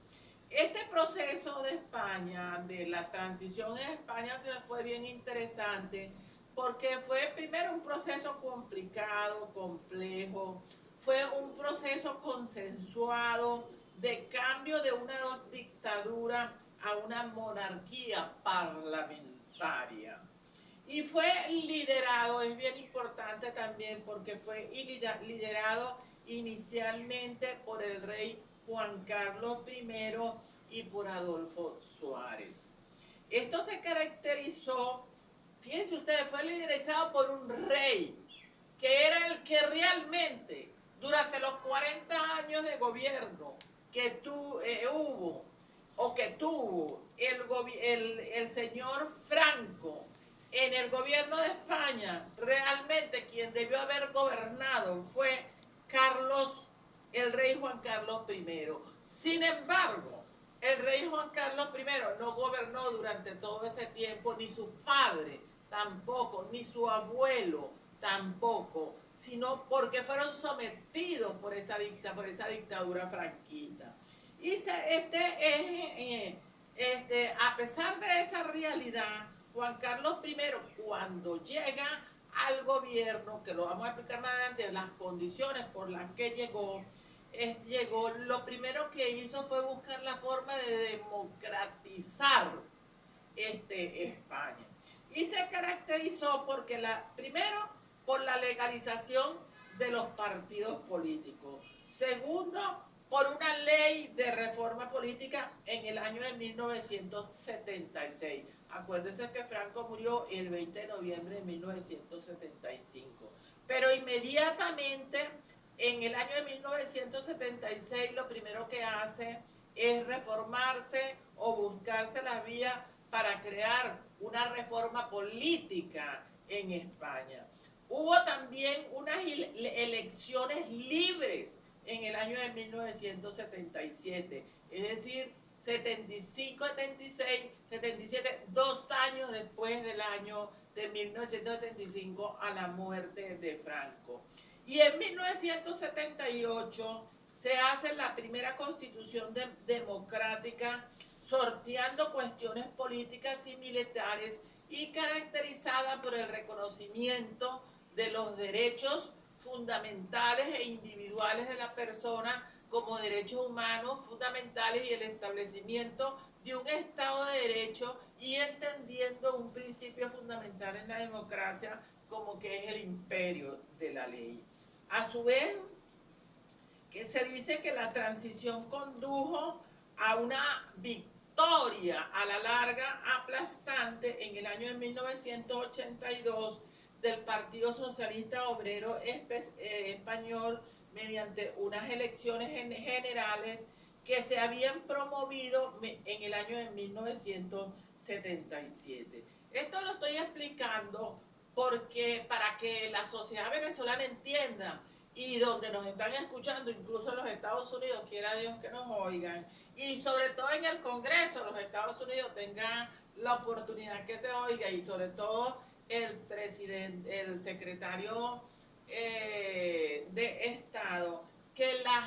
Este proceso de España, de la transición en España, fue bien interesante porque fue primero un proceso complicado, complejo, fue un proceso consensuado de cambio de una dictadura a una monarquía parlamentaria. Y fue liderado, es bien importante también porque fue liderado inicialmente por el rey Juan Carlos I y por Adolfo Suárez. Esto se caracterizó, fíjense ustedes, fue liderizado por un rey que era el que realmente durante los 40 años de gobierno que hubo o que tuvo el señor Franco en el gobierno de España, realmente quien debió haber gobernado fue el rey Juan Carlos I. Sin embargo, el rey Juan Carlos I no gobernó durante todo ese tiempo, ni su padre tampoco, ni su abuelo tampoco, sino porque fueron sometidos por esa dictadura franquista. Y a pesar de esa realidad, Juan Carlos I, cuando llega al gobierno, que lo vamos a explicar más adelante, las condiciones por las que llegó, lo primero que hizo fue buscar la forma de democratizar España. Y se caracterizó primero por la legalización de los partidos políticos. Segundo, por una ley de reforma política en el año de 1976. Acuérdense que Franco murió el 20 de noviembre de 1975. Pero inmediatamente, en el año de 1976, lo primero que hace es reformarse o buscarse las vías para crear una reforma política en España. Hubo también unas elecciones libres en el año de 1977, es decir, 75, 76, 77, 2 años después del año de 1975 a la muerte de Franco. Y en 1978 se hace la primera constitución democrática, sorteando cuestiones políticas y militares y caracterizada por el reconocimiento de los derechos fundamentales e individuales de la persona como derechos humanos fundamentales y el establecimiento de un Estado de Derecho y entendiendo un principio fundamental en la democracia como que es el imperio de la ley. A su vez, que se dice que la transición condujo a una victoria a la larga aplastante en el año de 1982 del Partido Socialista Obrero Español mediante unas elecciones generales que se habían promovido en el año de 1977. Esto lo estoy explicando porque para que la sociedad venezolana entienda y donde nos están escuchando, incluso en los Estados Unidos, quiera Dios que nos oigan, y sobre todo en el Congreso, los Estados Unidos tengan la oportunidad que se oiga, y sobre todo el presidente, el secretario de Estado, que las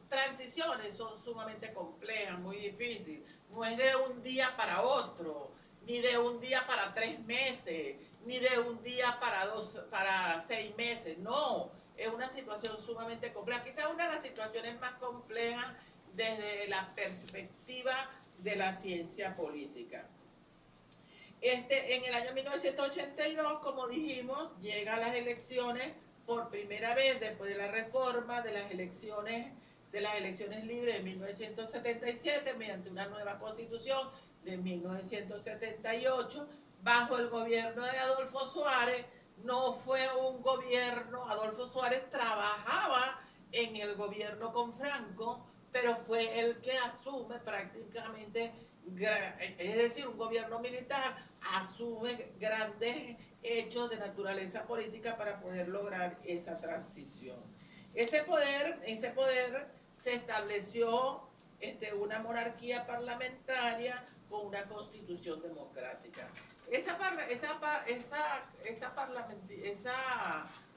transiciones son sumamente complejas, muy difíciles, no es de un día para otro, ni de un día para 3 meses, ni de un día para 6 meses, no, es una situación sumamente compleja, quizás una de las situaciones más complejas desde la perspectiva de la ciencia política. En el año 1982, como dijimos, llega a las elecciones por primera vez después de la reforma de las elecciones libres de 1977 mediante una nueva constitución de 1978 bajo el gobierno de Adolfo Suárez. No fue un gobierno, Adolfo Suárez trabajaba en el gobierno con Franco, pero fue el que asume prácticamente, es decir, un gobierno militar asume grandes hechos de naturaleza política para poder lograr esa transición. Ese poder se estableció una monarquía parlamentaria con una constitución democrática. Esa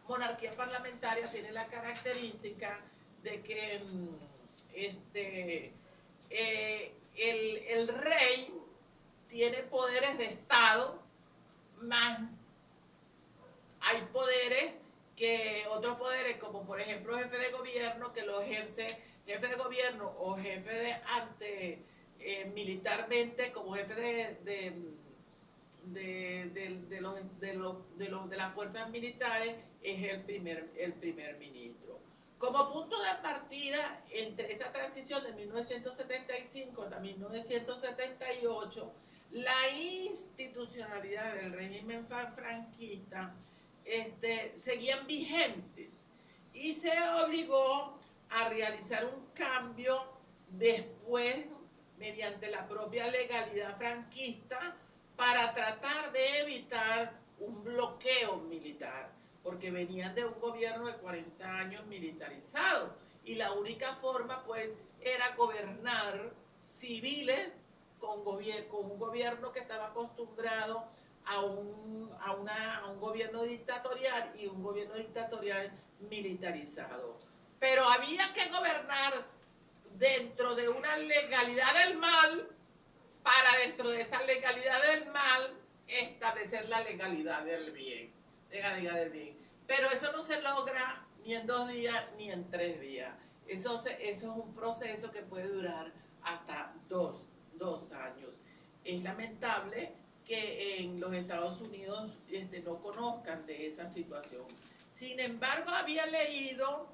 monarquía parlamentaria tiene la característica de que el rey tiene poderes de Estado, más hay poderes que otros poderes, como por ejemplo jefe de gobierno, que lo ejerce jefe de gobierno o jefe de militarmente, como jefe de las fuerzas militares, es el primer ministro. Como punto de partida entre esa transición de 1975 hasta 1978, la institucionalidad del régimen franquista seguían vigentes y se obligó a realizar un cambio después mediante la propia legalidad franquista para tratar de evitar un bloqueo militar, porque venían de un gobierno de 40 años militarizado y la única forma pues era gobernar civiles con un gobierno que estaba acostumbrado a un gobierno dictatorial y un gobierno dictatorial militarizado. Pero había que gobernar dentro de una legalidad del mal para dentro de esa legalidad del mal establecer la legalidad del bien. Pero eso no se logra ni en 2 días ni en 3 días. Eso es un proceso que puede durar hasta 2 años. Es lamentable que en los Estados Unidos no conozcan de esa situación. Sin embargo, había leído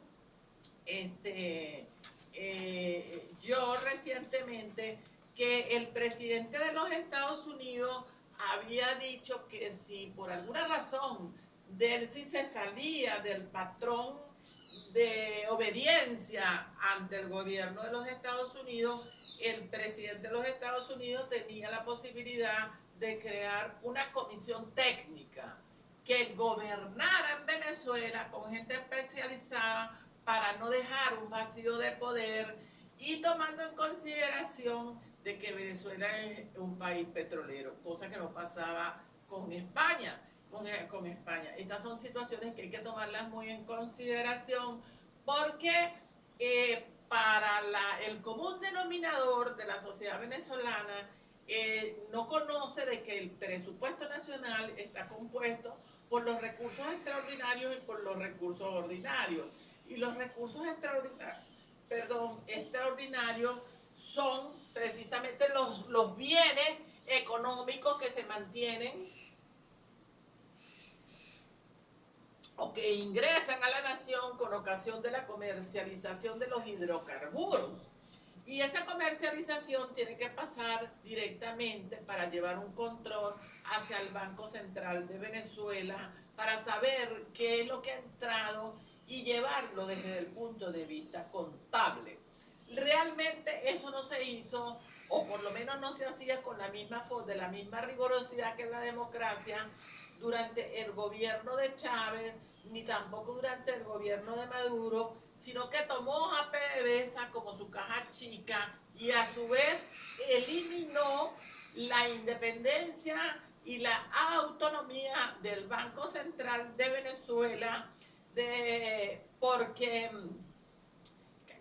yo recientemente que el presidente de los Estados Unidos había dicho que si por alguna razón Delcy se salía del patrón de obediencia ante el gobierno de los Estados Unidos, el presidente de los Estados Unidos tenía la posibilidad de crear una comisión técnica que gobernara en Venezuela con gente especializada para no dejar un vacío de poder y tomando en consideración de que Venezuela es un país petrolero, cosa que no pasaba con España. Con España. Estas son situaciones que hay que tomarlas muy en consideración porque para el común denominador de la sociedad venezolana no conoce de que el presupuesto nacional está compuesto por los recursos extraordinarios y por los recursos ordinarios. Y los recursos extraordinarios son precisamente los bienes económicos que se mantienen o que ingresan a la nación con ocasión de la comercialización de los hidrocarburos. Y esa comercialización tiene que pasar directamente para llevar un control hacia el Banco Central de Venezuela para saber qué es lo que ha entrado y llevarlo desde el punto de vista contable. Realmente eso no se hizo, o por lo menos no se hacía con la misma rigurosidad que la democracia durante el gobierno de Chávez, ni tampoco durante el gobierno de Maduro, sino que tomó a PDVSA como su caja chica y a su vez eliminó la independencia y la autonomía del Banco Central de Venezuela porque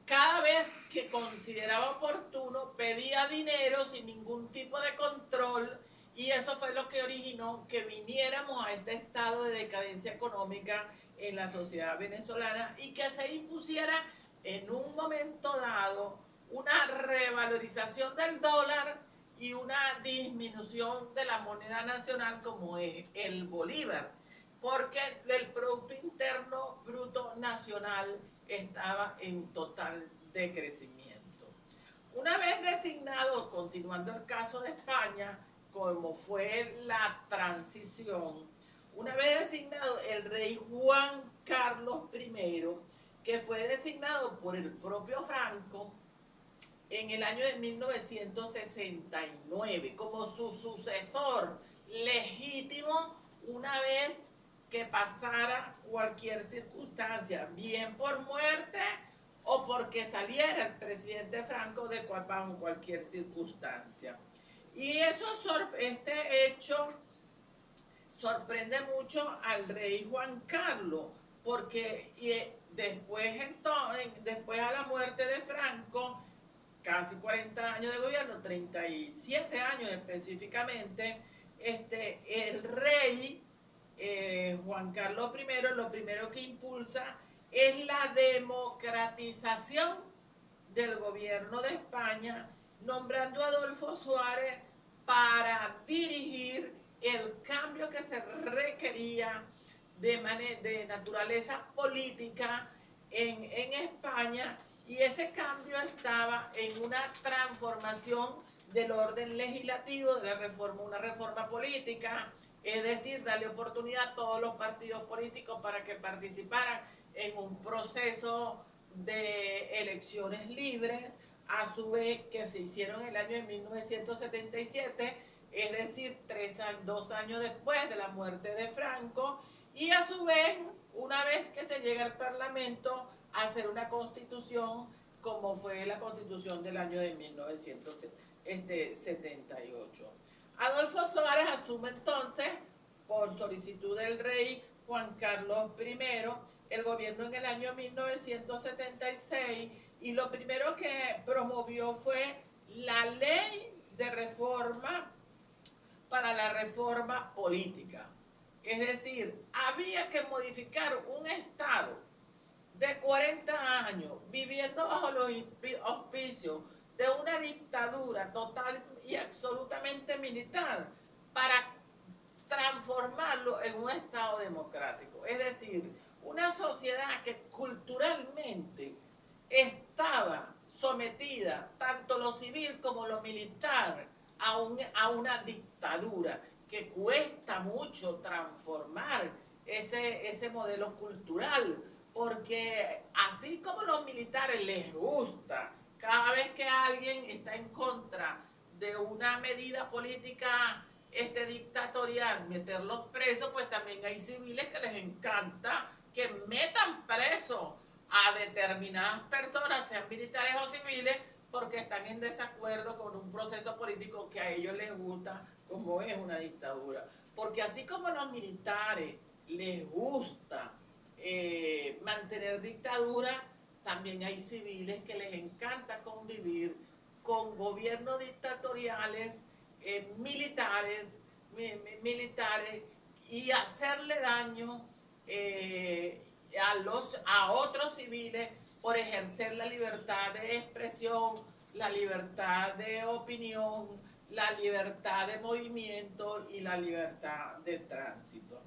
cada vez que consideraba oportuno pedía dinero sin ningún tipo de control Y eso fue lo que originó que viniéramos a este estado de decadencia económica en la sociedad venezolana y que se impusiera en un momento dado una revalorización del dólar y una disminución de la moneda nacional como es el bolívar, porque el Producto Interno Bruto Nacional estaba en total decrecimiento. Una vez designado, continuando el caso de España, como fue la transición, una vez designado el rey Juan Carlos I, que fue designado por el propio Franco en el año de 1969 como su sucesor legítimo, una vez que pasara cualquier circunstancia, bien por muerte o porque saliera el presidente Franco bajo cualquier circunstancia. Y este hecho sorprende mucho al rey Juan Carlos, porque después a la muerte de Franco, casi 40 años de gobierno, 37 años específicamente, el rey Juan Carlos I lo primero que impulsa es la democratización del gobierno de España, nombrando a Adolfo Suárez para dirigir el cambio que se requería de naturaleza política en España, y ese cambio estaba en una transformación del orden legislativo, de la reforma, una reforma política, es decir, darle oportunidad a todos los partidos políticos para que participaran en un proceso de elecciones libres, a su vez que se hicieron en el año de 1977, es decir, 2 años después de la muerte de Franco, y a su vez, una vez que se llega al Parlamento, hacer una constitución como fue la constitución del año de 1978. Adolfo Suárez asume entonces, por solicitud del rey Juan Carlos I, el gobierno en el año 1976, y lo primero que promovió fue la ley de reforma para la reforma política. Es decir, había que modificar un Estado de 40 años viviendo bajo los auspicios de una dictadura total y absolutamente militar para transformarlo en un Estado democrático. Es decir, una sociedad que culturalmente estaba sometida, tanto lo civil como lo militar, a una dictadura que cuesta mucho transformar ese modelo cultural, porque así como los militares les gusta, cada vez que alguien está en contra de una medida política dictatorial, meterlos presos, pues también hay civiles que les encanta que metan presos a determinadas personas, sean militares o civiles, porque están en desacuerdo con un proceso político que a ellos les gusta, como es una dictadura. Porque así como a los militares les gusta mantener dictadura, también hay civiles que les encanta convivir con gobiernos dictatoriales, militares y hacerle daño a otros civiles por ejercer la libertad de expresión, la libertad de opinión, la libertad de movimiento y la libertad de tránsito.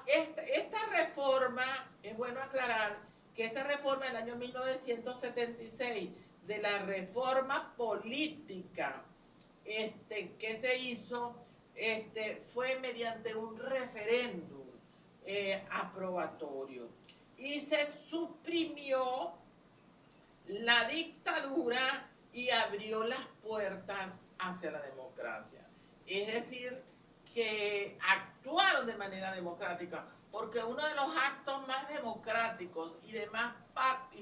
Esta reforma, es bueno aclarar que esa reforma del año 1976 de la reforma política que se hizo fue mediante un referéndum aprobatorio, y se suprimió la dictadura y abrió las puertas hacia la democracia. Es decir, que actuaron de manera democrática, porque uno de los actos más democráticos y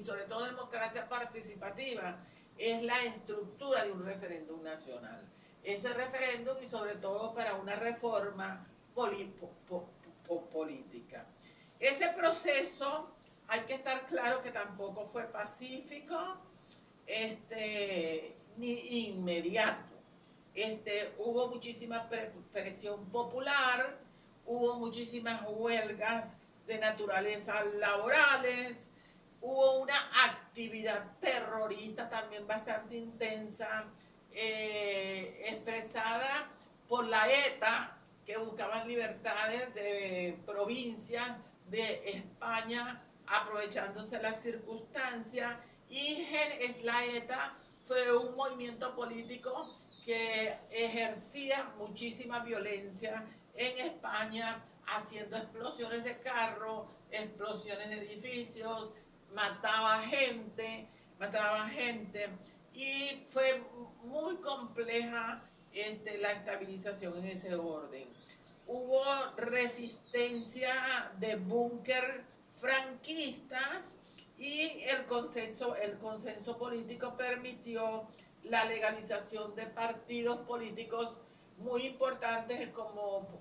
sobre todo democracia participativa es la estructura de un referéndum nacional. Ese referéndum, y sobre todo para una reforma política. Ese proceso, hay que estar claro que tampoco fue pacífico ni inmediato. hubo muchísima presión popular, hubo muchísimas huelgas de naturaleza laborales, hubo una actividad terrorista también bastante intensa, expresada por la ETA, que buscaban libertades de provincias de España, aprovechándose las circunstancias, y la ETA fue un movimiento político que ejercía muchísima violencia en España, haciendo explosiones de carros, explosiones de edificios, mataba gente, y fue muy compleja la estabilización en ese orden. Hubo resistencia de búnker franquistas, y el consenso político permitió la legalización de partidos políticos muy importantes,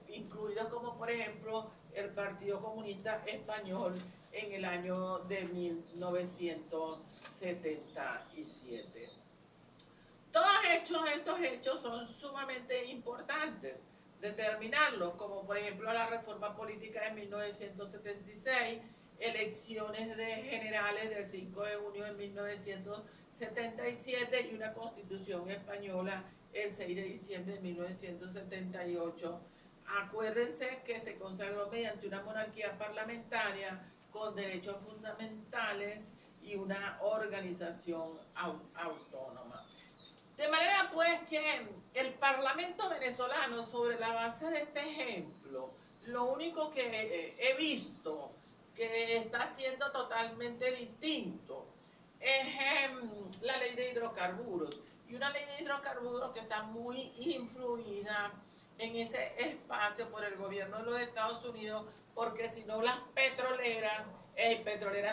incluidos como por ejemplo el Partido Comunista Español en el año de 1977. Todos estos hechos son sumamente importantes determinarlos, como por ejemplo la reforma política de 1976, elecciones generales del 5 de junio de 1977 y una constitución española el 6 de diciembre de 1978. Acuérdense que se consagró mediante una monarquía parlamentaria con derechos fundamentales y una organización autónoma. De manera pues que el Parlamento venezolano, sobre la base de este ejemplo, lo único que he visto que está siendo totalmente distinto es la ley de hidrocarburos. Y una ley de hidrocarburos que está muy influida en ese espacio por el gobierno de los Estados Unidos, porque si no las petroleras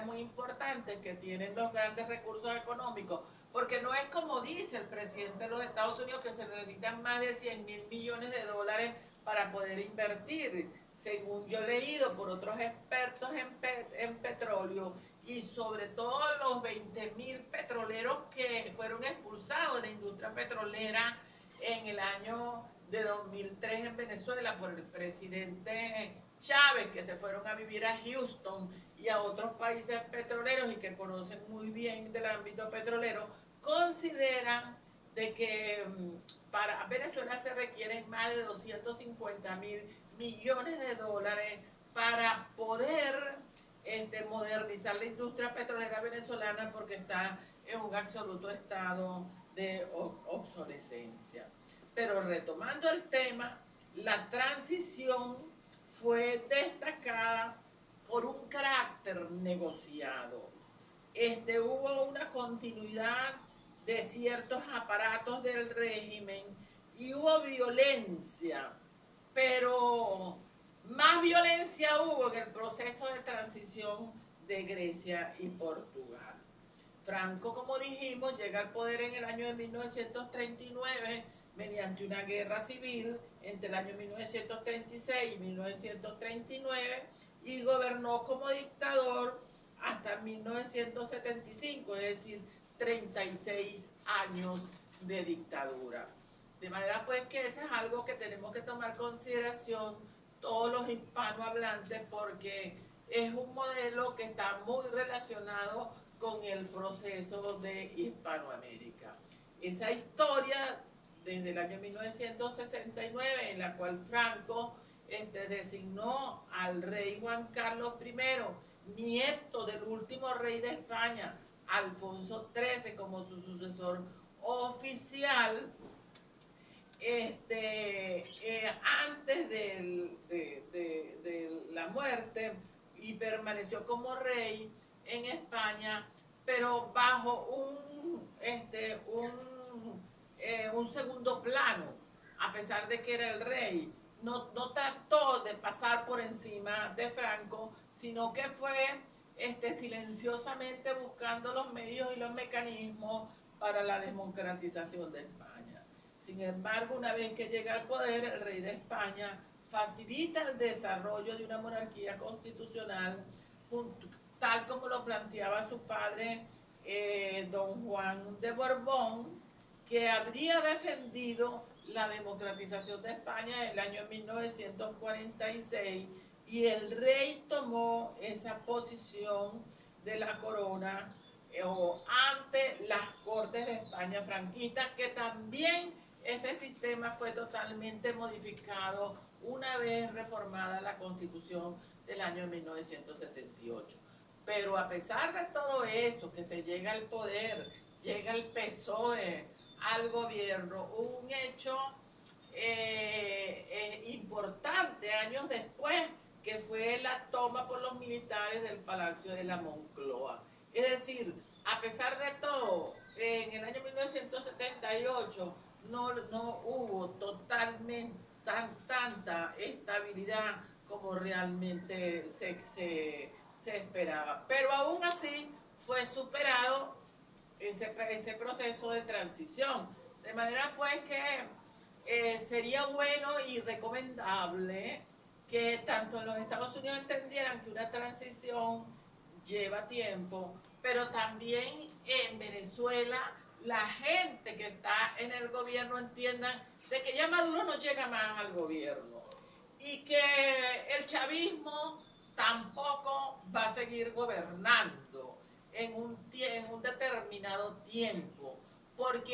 muy importantes que tienen los grandes recursos económicos, porque no es como dice el presidente de los Estados Unidos, que se necesitan más de 100.000 millones de dólares para poder invertir, según yo he leído por otros expertos en petróleo, y sobre todo los 20.000 petroleros que fueron expulsados de la industria petrolera en el año de 2003 en Venezuela por el presidente Chávez, que se fueron a vivir a Houston y a otros países petroleros y que conocen muy bien del ámbito petrolero, consideran de que para Venezuela se requieren más de 250.000 millones de dólares para poder modernizar la industria petrolera venezolana, porque está en un absoluto estado de obsolescencia. Pero retomando el tema, la transición fue destacada por un carácter negociado. Hubo una continuidad de ciertos aparatos del régimen y hubo violencia, pero más violencia hubo en el proceso de transición de Grecia y Portugal. Franco, como dijimos, llega al poder en el año de 1939 mediante una guerra civil entre el año 1936 y 1939, y gobernó como dictador hasta 1975, es decir, 36 años de dictadura. De manera pues que eso es algo que tenemos que tomar consideración todos los hispanohablantes, porque es un modelo que está muy relacionado con el proceso de Hispanoamérica. Esa historia desde el año 1969, en la cual Franco designó al rey Juan Carlos I, nieto del último rey de España, Alfonso XIII, como su sucesor oficial, antes de la muerte, y permaneció como rey en España, pero bajo un segundo plano, a pesar de que era el rey. No trató de pasar por encima de Franco, sino que fue silenciosamente buscando los medios y los mecanismos para la democratización de España. Sin embargo, una vez que llega al poder, el rey de España facilita el desarrollo de una monarquía constitucional, tal como lo planteaba su padre, don Juan de Borbón, que habría defendido la democratización de España en el año 1946 y el rey tomó esa posición de la corona o ante las Cortes de España franquistas, que también ese sistema fue totalmente modificado una vez reformada la Constitución del año 1978. Pero a pesar de todo eso, que se llega al poder, llega el PSOE al gobierno, un hecho importante años después, que fue la toma por los militares del Palacio de la Moncloa. Es decir, a pesar de todo, en el año 1978 no hubo totalmente tanta estabilidad como realmente se esperaba. Pero aún así fue superado ese proceso de transición. De manera pues que sería bueno y recomendable que tanto en los Estados Unidos entendieran que una transición lleva tiempo, pero también en Venezuela la gente que está en el gobierno entienda de que ya Maduro no llega más al gobierno y que el chavismo tampoco va a seguir gobernando en un determinado tiempo, porque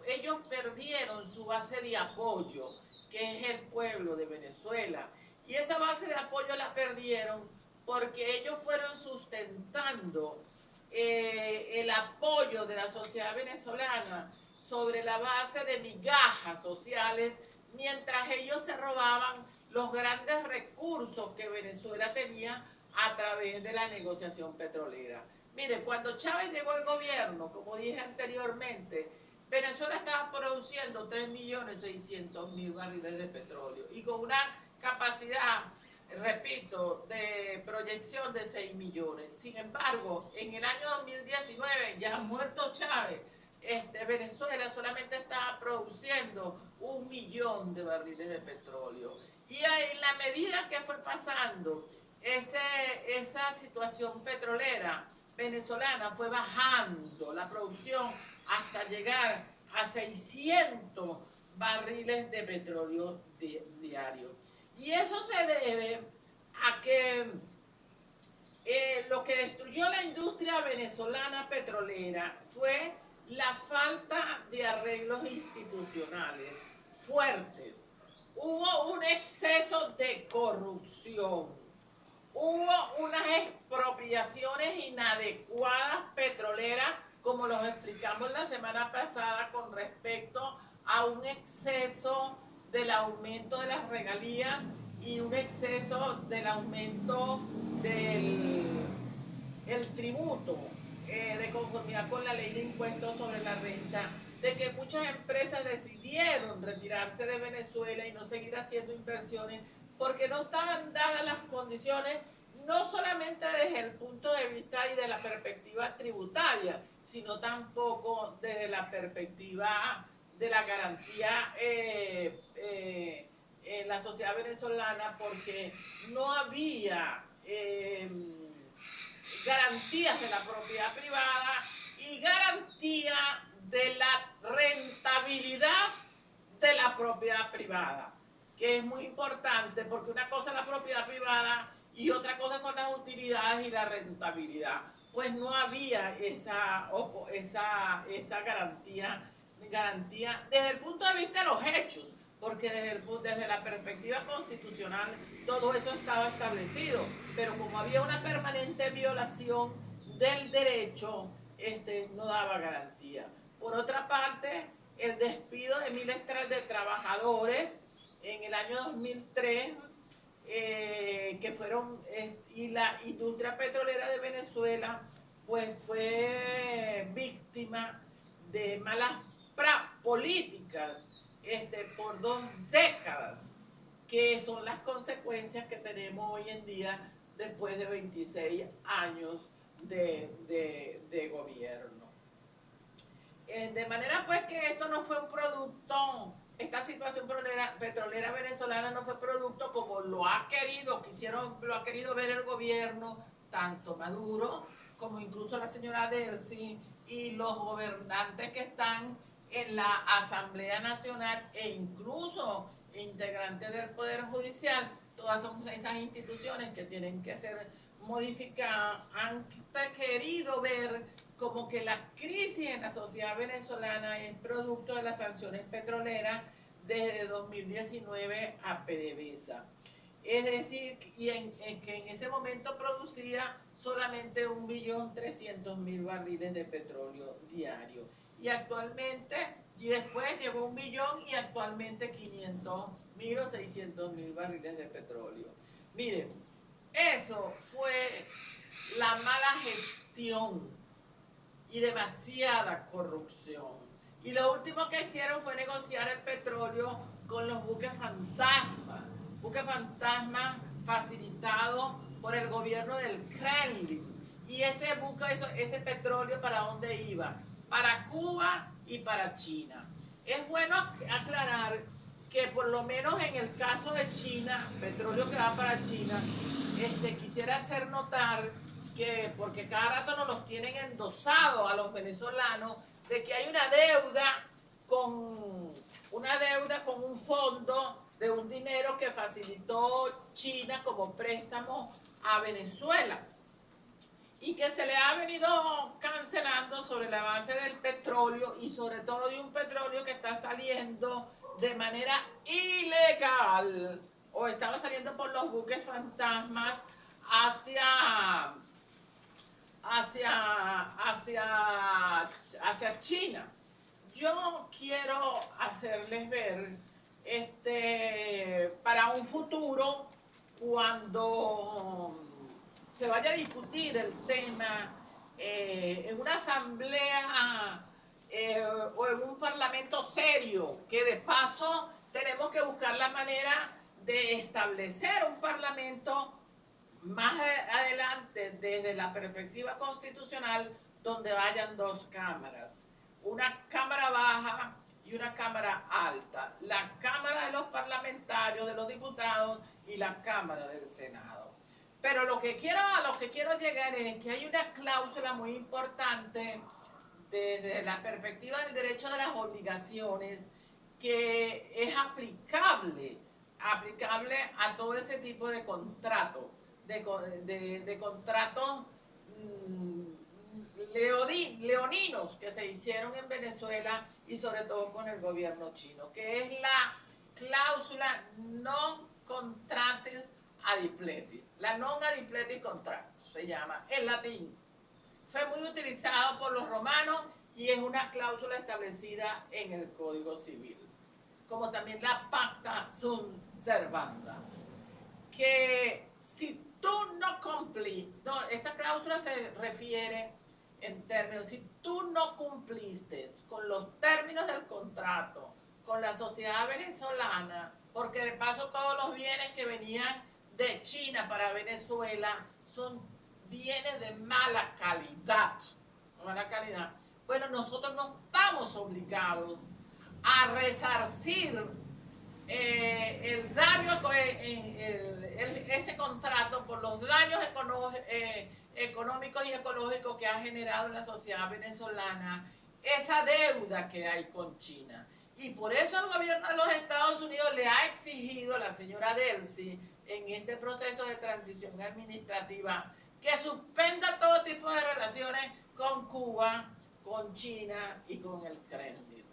ellos perdieron su base de apoyo, que es el pueblo de Venezuela, y esa base de apoyo la perdieron porque ellos fueron sustentando el apoyo de la sociedad venezolana sobre la base de migajas sociales, mientras ellos se robaban los grandes recursos que Venezuela tenía a través de la negociación petrolera. Mire, cuando Chávez llegó al gobierno, como dije anteriormente, Venezuela estaba produciendo 3.600.000 barriles de petróleo y con una capacidad, repito, de proyección de 6 millones. Sin embargo, en el año 2019, ya muerto Chávez, Venezuela solamente estaba produciendo 1 millón de barriles de petróleo. Y en la medida que fue pasando esa situación petrolera venezolana, fue bajando la producción hasta llegar a 600 barriles de petróleo diario. Y eso se debe a que lo que destruyó la industria venezolana petrolera fue la falta de arreglos institucionales fuertes. Hubo un exceso de corrupción. Hubo unas expropiaciones inadecuadas petroleras, como los explicamos la semana pasada, con respecto a un exceso del aumento de las regalías y un exceso del aumento del tributo de conformidad con la ley de impuestos sobre la renta, de que muchas empresas decidieron retirarse de Venezuela y no seguir haciendo inversiones porque no estaban dadas las condiciones, no solamente desde el punto de vista y de la perspectiva tributaria, sino tampoco desde la perspectiva de la garantía en la sociedad venezolana, porque no había garantías de la propiedad privada y garantía de la rentabilidad de la propiedad privada, que es muy importante, porque una cosa es la propiedad privada y otra cosa son las utilidades y la rentabilidad. Pues no había esa garantía desde el punto de vista de los hechos, porque desde la perspectiva constitucional todo eso estaba establecido, pero como había una permanente violación del derecho, no daba garantía. Por otra parte, el despido de miles de trabajadores en el año 2003, que fueron, y la industria petrolera de Venezuela, pues fue víctima de malas políticas por 2 décadas, que son las consecuencias que tenemos hoy en día después de 26 años de gobierno. De manera pues que esto no fue un producto, esta situación petrolera venezolana no fue producto como lo ha querido ver el gobierno, tanto Maduro como incluso la señora Delcy y los gobernantes que están en la Asamblea Nacional e incluso integrantes del Poder Judicial. Todas son esas instituciones que tienen que ser modificadas. Han querido ver como que la crisis en la sociedad venezolana es producto de las sanciones petroleras desde 2019 a PDVSA. Es decir, que en ese momento producía solamente 1.300.000 barriles de petróleo diario. Y actualmente, y después llegó 1.000.000 y actualmente 500.000 o 600.000 barriles de petróleo. Miren, eso fue la mala gestión y demasiada corrupción. Y lo último que hicieron fue negociar el petróleo con los buques fantasma facilitado por el gobierno del Kremlin. Y ese buque, ese petróleo, ¿para dónde iba? Para Cuba y para China. Es bueno aclarar que por lo menos en el caso de China, petróleo que va para China, quisiera hacer notar que, porque cada rato nos los tienen endosados a los venezolanos, de que hay una deuda con un fondo de un dinero que facilitó China como préstamo a Venezuela y que se le ha venido cancelando sobre la base del petróleo y sobre todo de un petróleo que está saliendo de manera ilegal o estaba saliendo por los buques fantasmas hacia China. Yo quiero hacerles ver para un futuro, cuando se vaya a discutir el tema en una asamblea o en un parlamento serio, que de paso tenemos que buscar la manera de establecer un parlamento más adelante desde la perspectiva constitucional, donde vayan dos cámaras, una cámara baja y una cámara alta, la cámara de los parlamentarios, de los diputados y la cámara del Senado. Pero a lo que quiero llegar es que hay una cláusula muy importante desde la perspectiva del derecho de las obligaciones que es aplicable a todo ese tipo de contratos, de contratos leoninos que se hicieron en Venezuela y sobre todo con el gobierno chino, que es la cláusula non contractis adipletis, la non adipletis contractus se llama en latín. Fue muy utilizado por los romanos y es una cláusula establecida en el Código Civil, como también la pacta sunt servanda, que si tú no cumplís, no, esa cláusula se refiere en términos, si tú no cumpliste con los términos del contrato con la sociedad venezolana, porque de paso todos los bienes que venían de China para Venezuela son bienes de mala calidad, bueno, nosotros no estamos obligados a resarcir el daño, ese contrato por los daños económicos y ecológicos que ha generado en la sociedad venezolana esa deuda que hay con China. Y por eso el gobierno de los Estados Unidos le ha exigido a la señora Delcy en este proceso de transición administrativa que suspenda todo tipo de relaciones con Cuba, con China y con el Kremlin.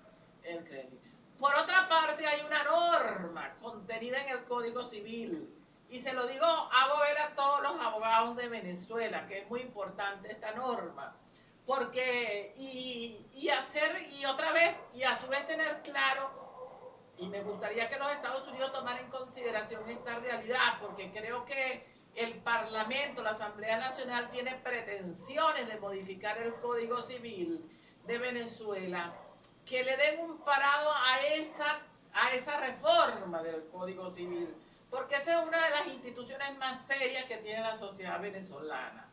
Por otra parte, hay una norma contenida en el Código Civil, y se lo digo, hago ver a todos los abogados de Venezuela, que es muy importante esta norma, porque, y a su vez tener claro, y me gustaría que los Estados Unidos tomaran en consideración esta realidad, porque creo que el Parlamento, la Asamblea Nacional, tiene pretensiones de modificar el Código Civil de Venezuela, que le den un parado a esa reforma del Código Civil, porque esa es una de las instituciones más serias que tiene la sociedad venezolana.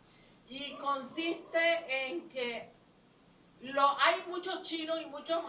Y consiste en que hay muchos chinos y muchos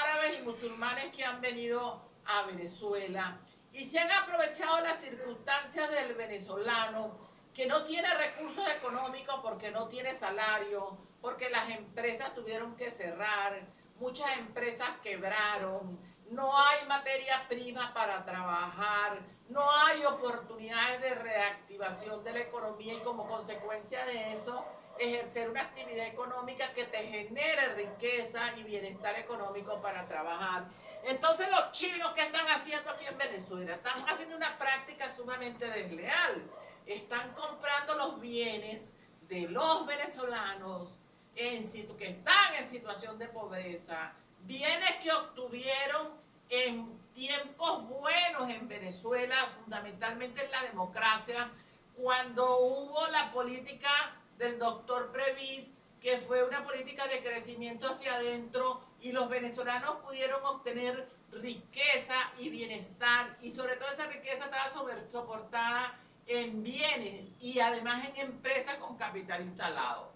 árabes y musulmanes que han venido a Venezuela y se han aprovechado las circunstancias del venezolano que no tiene recursos económicos porque no tiene salario, porque las empresas tuvieron que cerrar. muchas empresas quebraron, no hay materia prima para trabajar, no hay oportunidades de reactivación de la economía y como consecuencia de eso, ejercer una actividad económica que te genere riqueza y bienestar económico para trabajar. Entonces los chinos, ¿qué están haciendo aquí en Venezuela? Están haciendo una práctica sumamente desleal. Están comprando los bienes de los venezolanos que están en situación de pobreza, bienes que obtuvieron en tiempos buenos en Venezuela, fundamentalmente en la democracia, cuando hubo la política del doctor Previs, que fue una política de crecimiento hacia adentro y los venezolanos pudieron obtener riqueza y bienestar y sobre todo esa riqueza estaba soportada en bienes y además en empresas con capital instalado.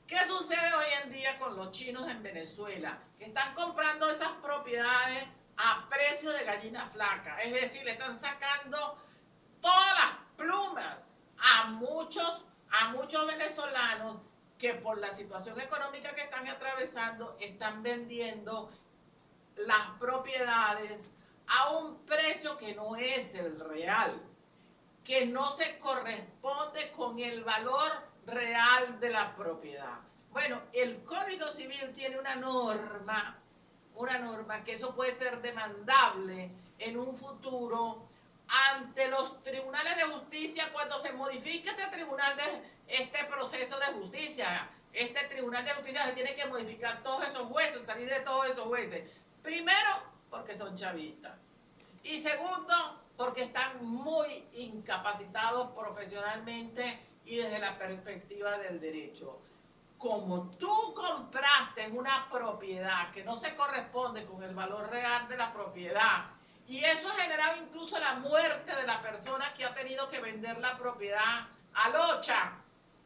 ¿Qué sucede hoy en día con los chinos en Venezuela? Que están comprando esas propiedades a precio de gallina flaca, es decir, le están sacando todas las plumas a muchos venezolanos que por la situación económica que están atravesando están vendiendo las propiedades a un precio que no es el real, que no se corresponde con el valor real de la propiedad. Bueno, el Código Civil tiene una norma que eso puede ser demandable en un futuro ante los tribunales de justicia cuando se modifique este proceso de justicia. Este tribunal de justicia se tiene que modificar todos esos jueces, salir de todos esos jueces. Primero, porque son chavistas. Y segundo, porque están muy incapacitados profesionalmente y desde la perspectiva del derecho. Como tú compraste una propiedad que no se corresponde con el valor real de la propiedad, y eso ha generado incluso la muerte de la persona que ha tenido que vender la propiedad a locha.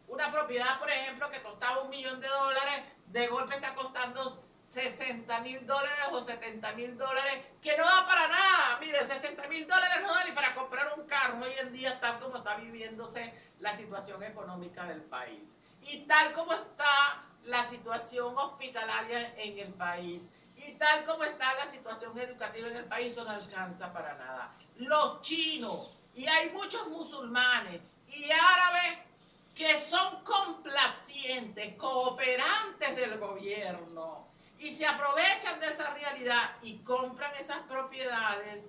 Una propiedad, por ejemplo, que costaba $1 millón, de golpe está costando $60,000 o $70,000, que no da para nada. Mire, $60,000 no da ni para comprar un carro hoy en día, tal como está viviéndose la situación económica del país. Y tal como está la situación hospitalaria en el país, y tal como está la situación educativa en el país, eso no alcanza para nada. Los chinos, y hay muchos musulmanes y árabes que son complacientes, cooperantes del gobierno, y se aprovechan de esa realidad y compran esas propiedades,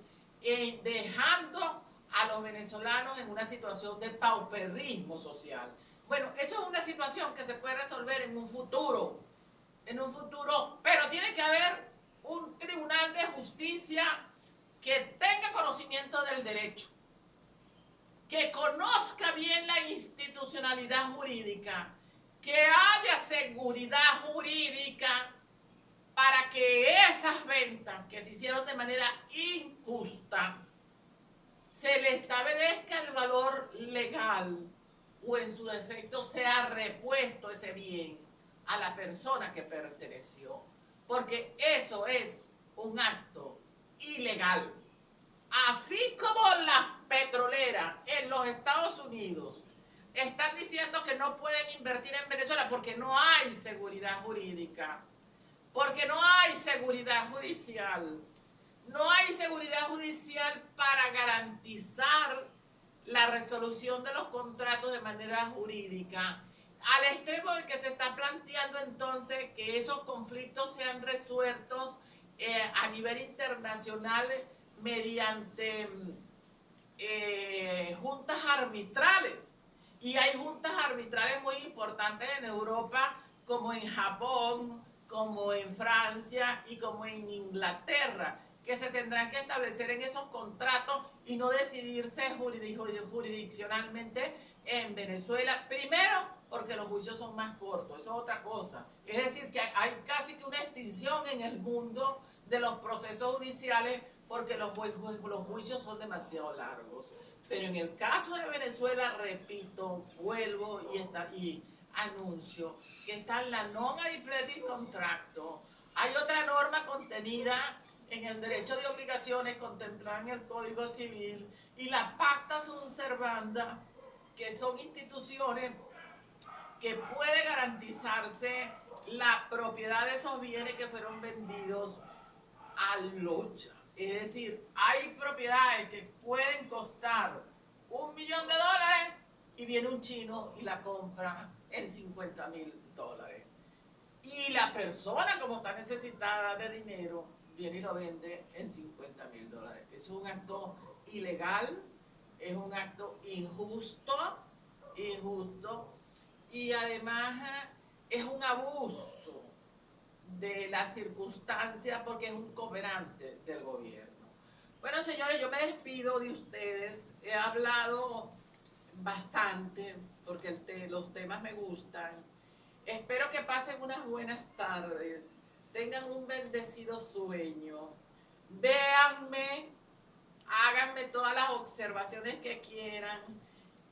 dejando a los venezolanos en una situación de pauperismo social. Bueno, eso es una situación que se puede resolver en un futuro, pero tiene que haber un tribunal de justicia que tenga conocimiento del derecho, que conozca bien la institucionalidad jurídica, que haya seguridad jurídica para que esas ventas que se hicieron de manera injusta se le establezca el valor legal o en su defecto sea repuesto ese bien a la persona que perteneció, porque eso es un acto ilegal. Así como las petroleras en los Estados Unidos están diciendo que no pueden invertir en Venezuela porque no hay seguridad jurídica, porque no hay seguridad judicial. No hay seguridad judicial para garantizar la resolución de los contratos de manera jurídica, al extremo de que se está planteando entonces que esos conflictos sean resueltos a nivel internacional mediante juntas arbitrales. Y hay juntas arbitrales muy importantes en Europa, como en Japón, como en Francia y como en Inglaterra, que se tendrán que establecer en esos contratos y no decidirse jurisdiccionalmente en Venezuela. Primero, porque los juicios son más cortos, eso es otra cosa. Es decir, que hay casi que una extinción en el mundo de los procesos judiciales porque los juicios son demasiado largos. Pero en el caso de Venezuela, repito, vuelvo y anuncio que está en la non-adipletic contracto. Hay otra norma contenida en el derecho de obligaciones contemplada en el Código Civil y las pacta sunt servanda, que son instituciones que puede garantizarse la propiedad propiedad de esos bienes que fueron vendidos a locha. Es decir, hay propiedades que pueden costar $1.000.000 y viene un chino y la compra en $50.000. Y la persona, como está necesitada de dinero, viene y lo vende en $50.000. Es un acto ilegal, es un acto injusto, y además es un abuso de la circunstancia porque es un cooperante del gobierno. Bueno, señores, yo me despido de ustedes. He hablado bastante porque los temas me gustan. Espero que pasen unas buenas tardes, tengan un bendecido sueño. Véanme, háganme todas las observaciones que quieran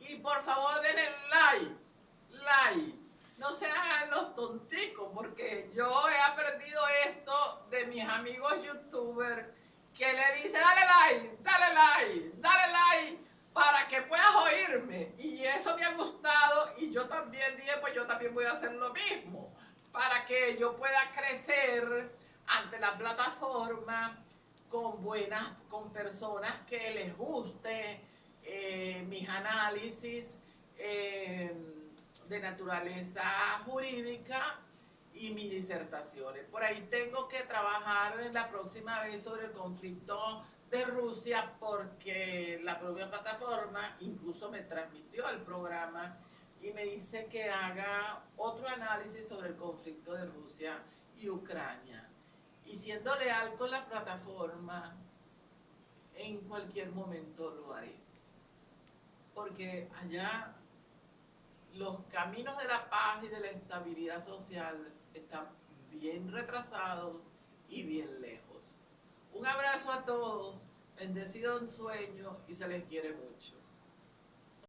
y por favor denle like. No se hagan los tonticos porque yo he aprendido esto de mis amigos youtubers que le dicen dale like para que puedas oírme, y eso me ha gustado y yo también dije pues yo también voy a hacer lo mismo para que yo pueda crecer ante la plataforma con personas que les guste mis análisis de naturaleza jurídica y mis disertaciones. Por ahí tengo que trabajar la próxima vez sobre el conflicto de Rusia porque la propia plataforma incluso me transmitió el programa y me dice que haga otro análisis sobre el conflicto de Rusia y Ucrania. Y siendo leal con la plataforma, en cualquier momento lo haré. Porque allá los caminos de la paz y de la estabilidad social están bien retrasados y bien lejos. Un abrazo a todos, bendecido en sueño y se les quiere mucho.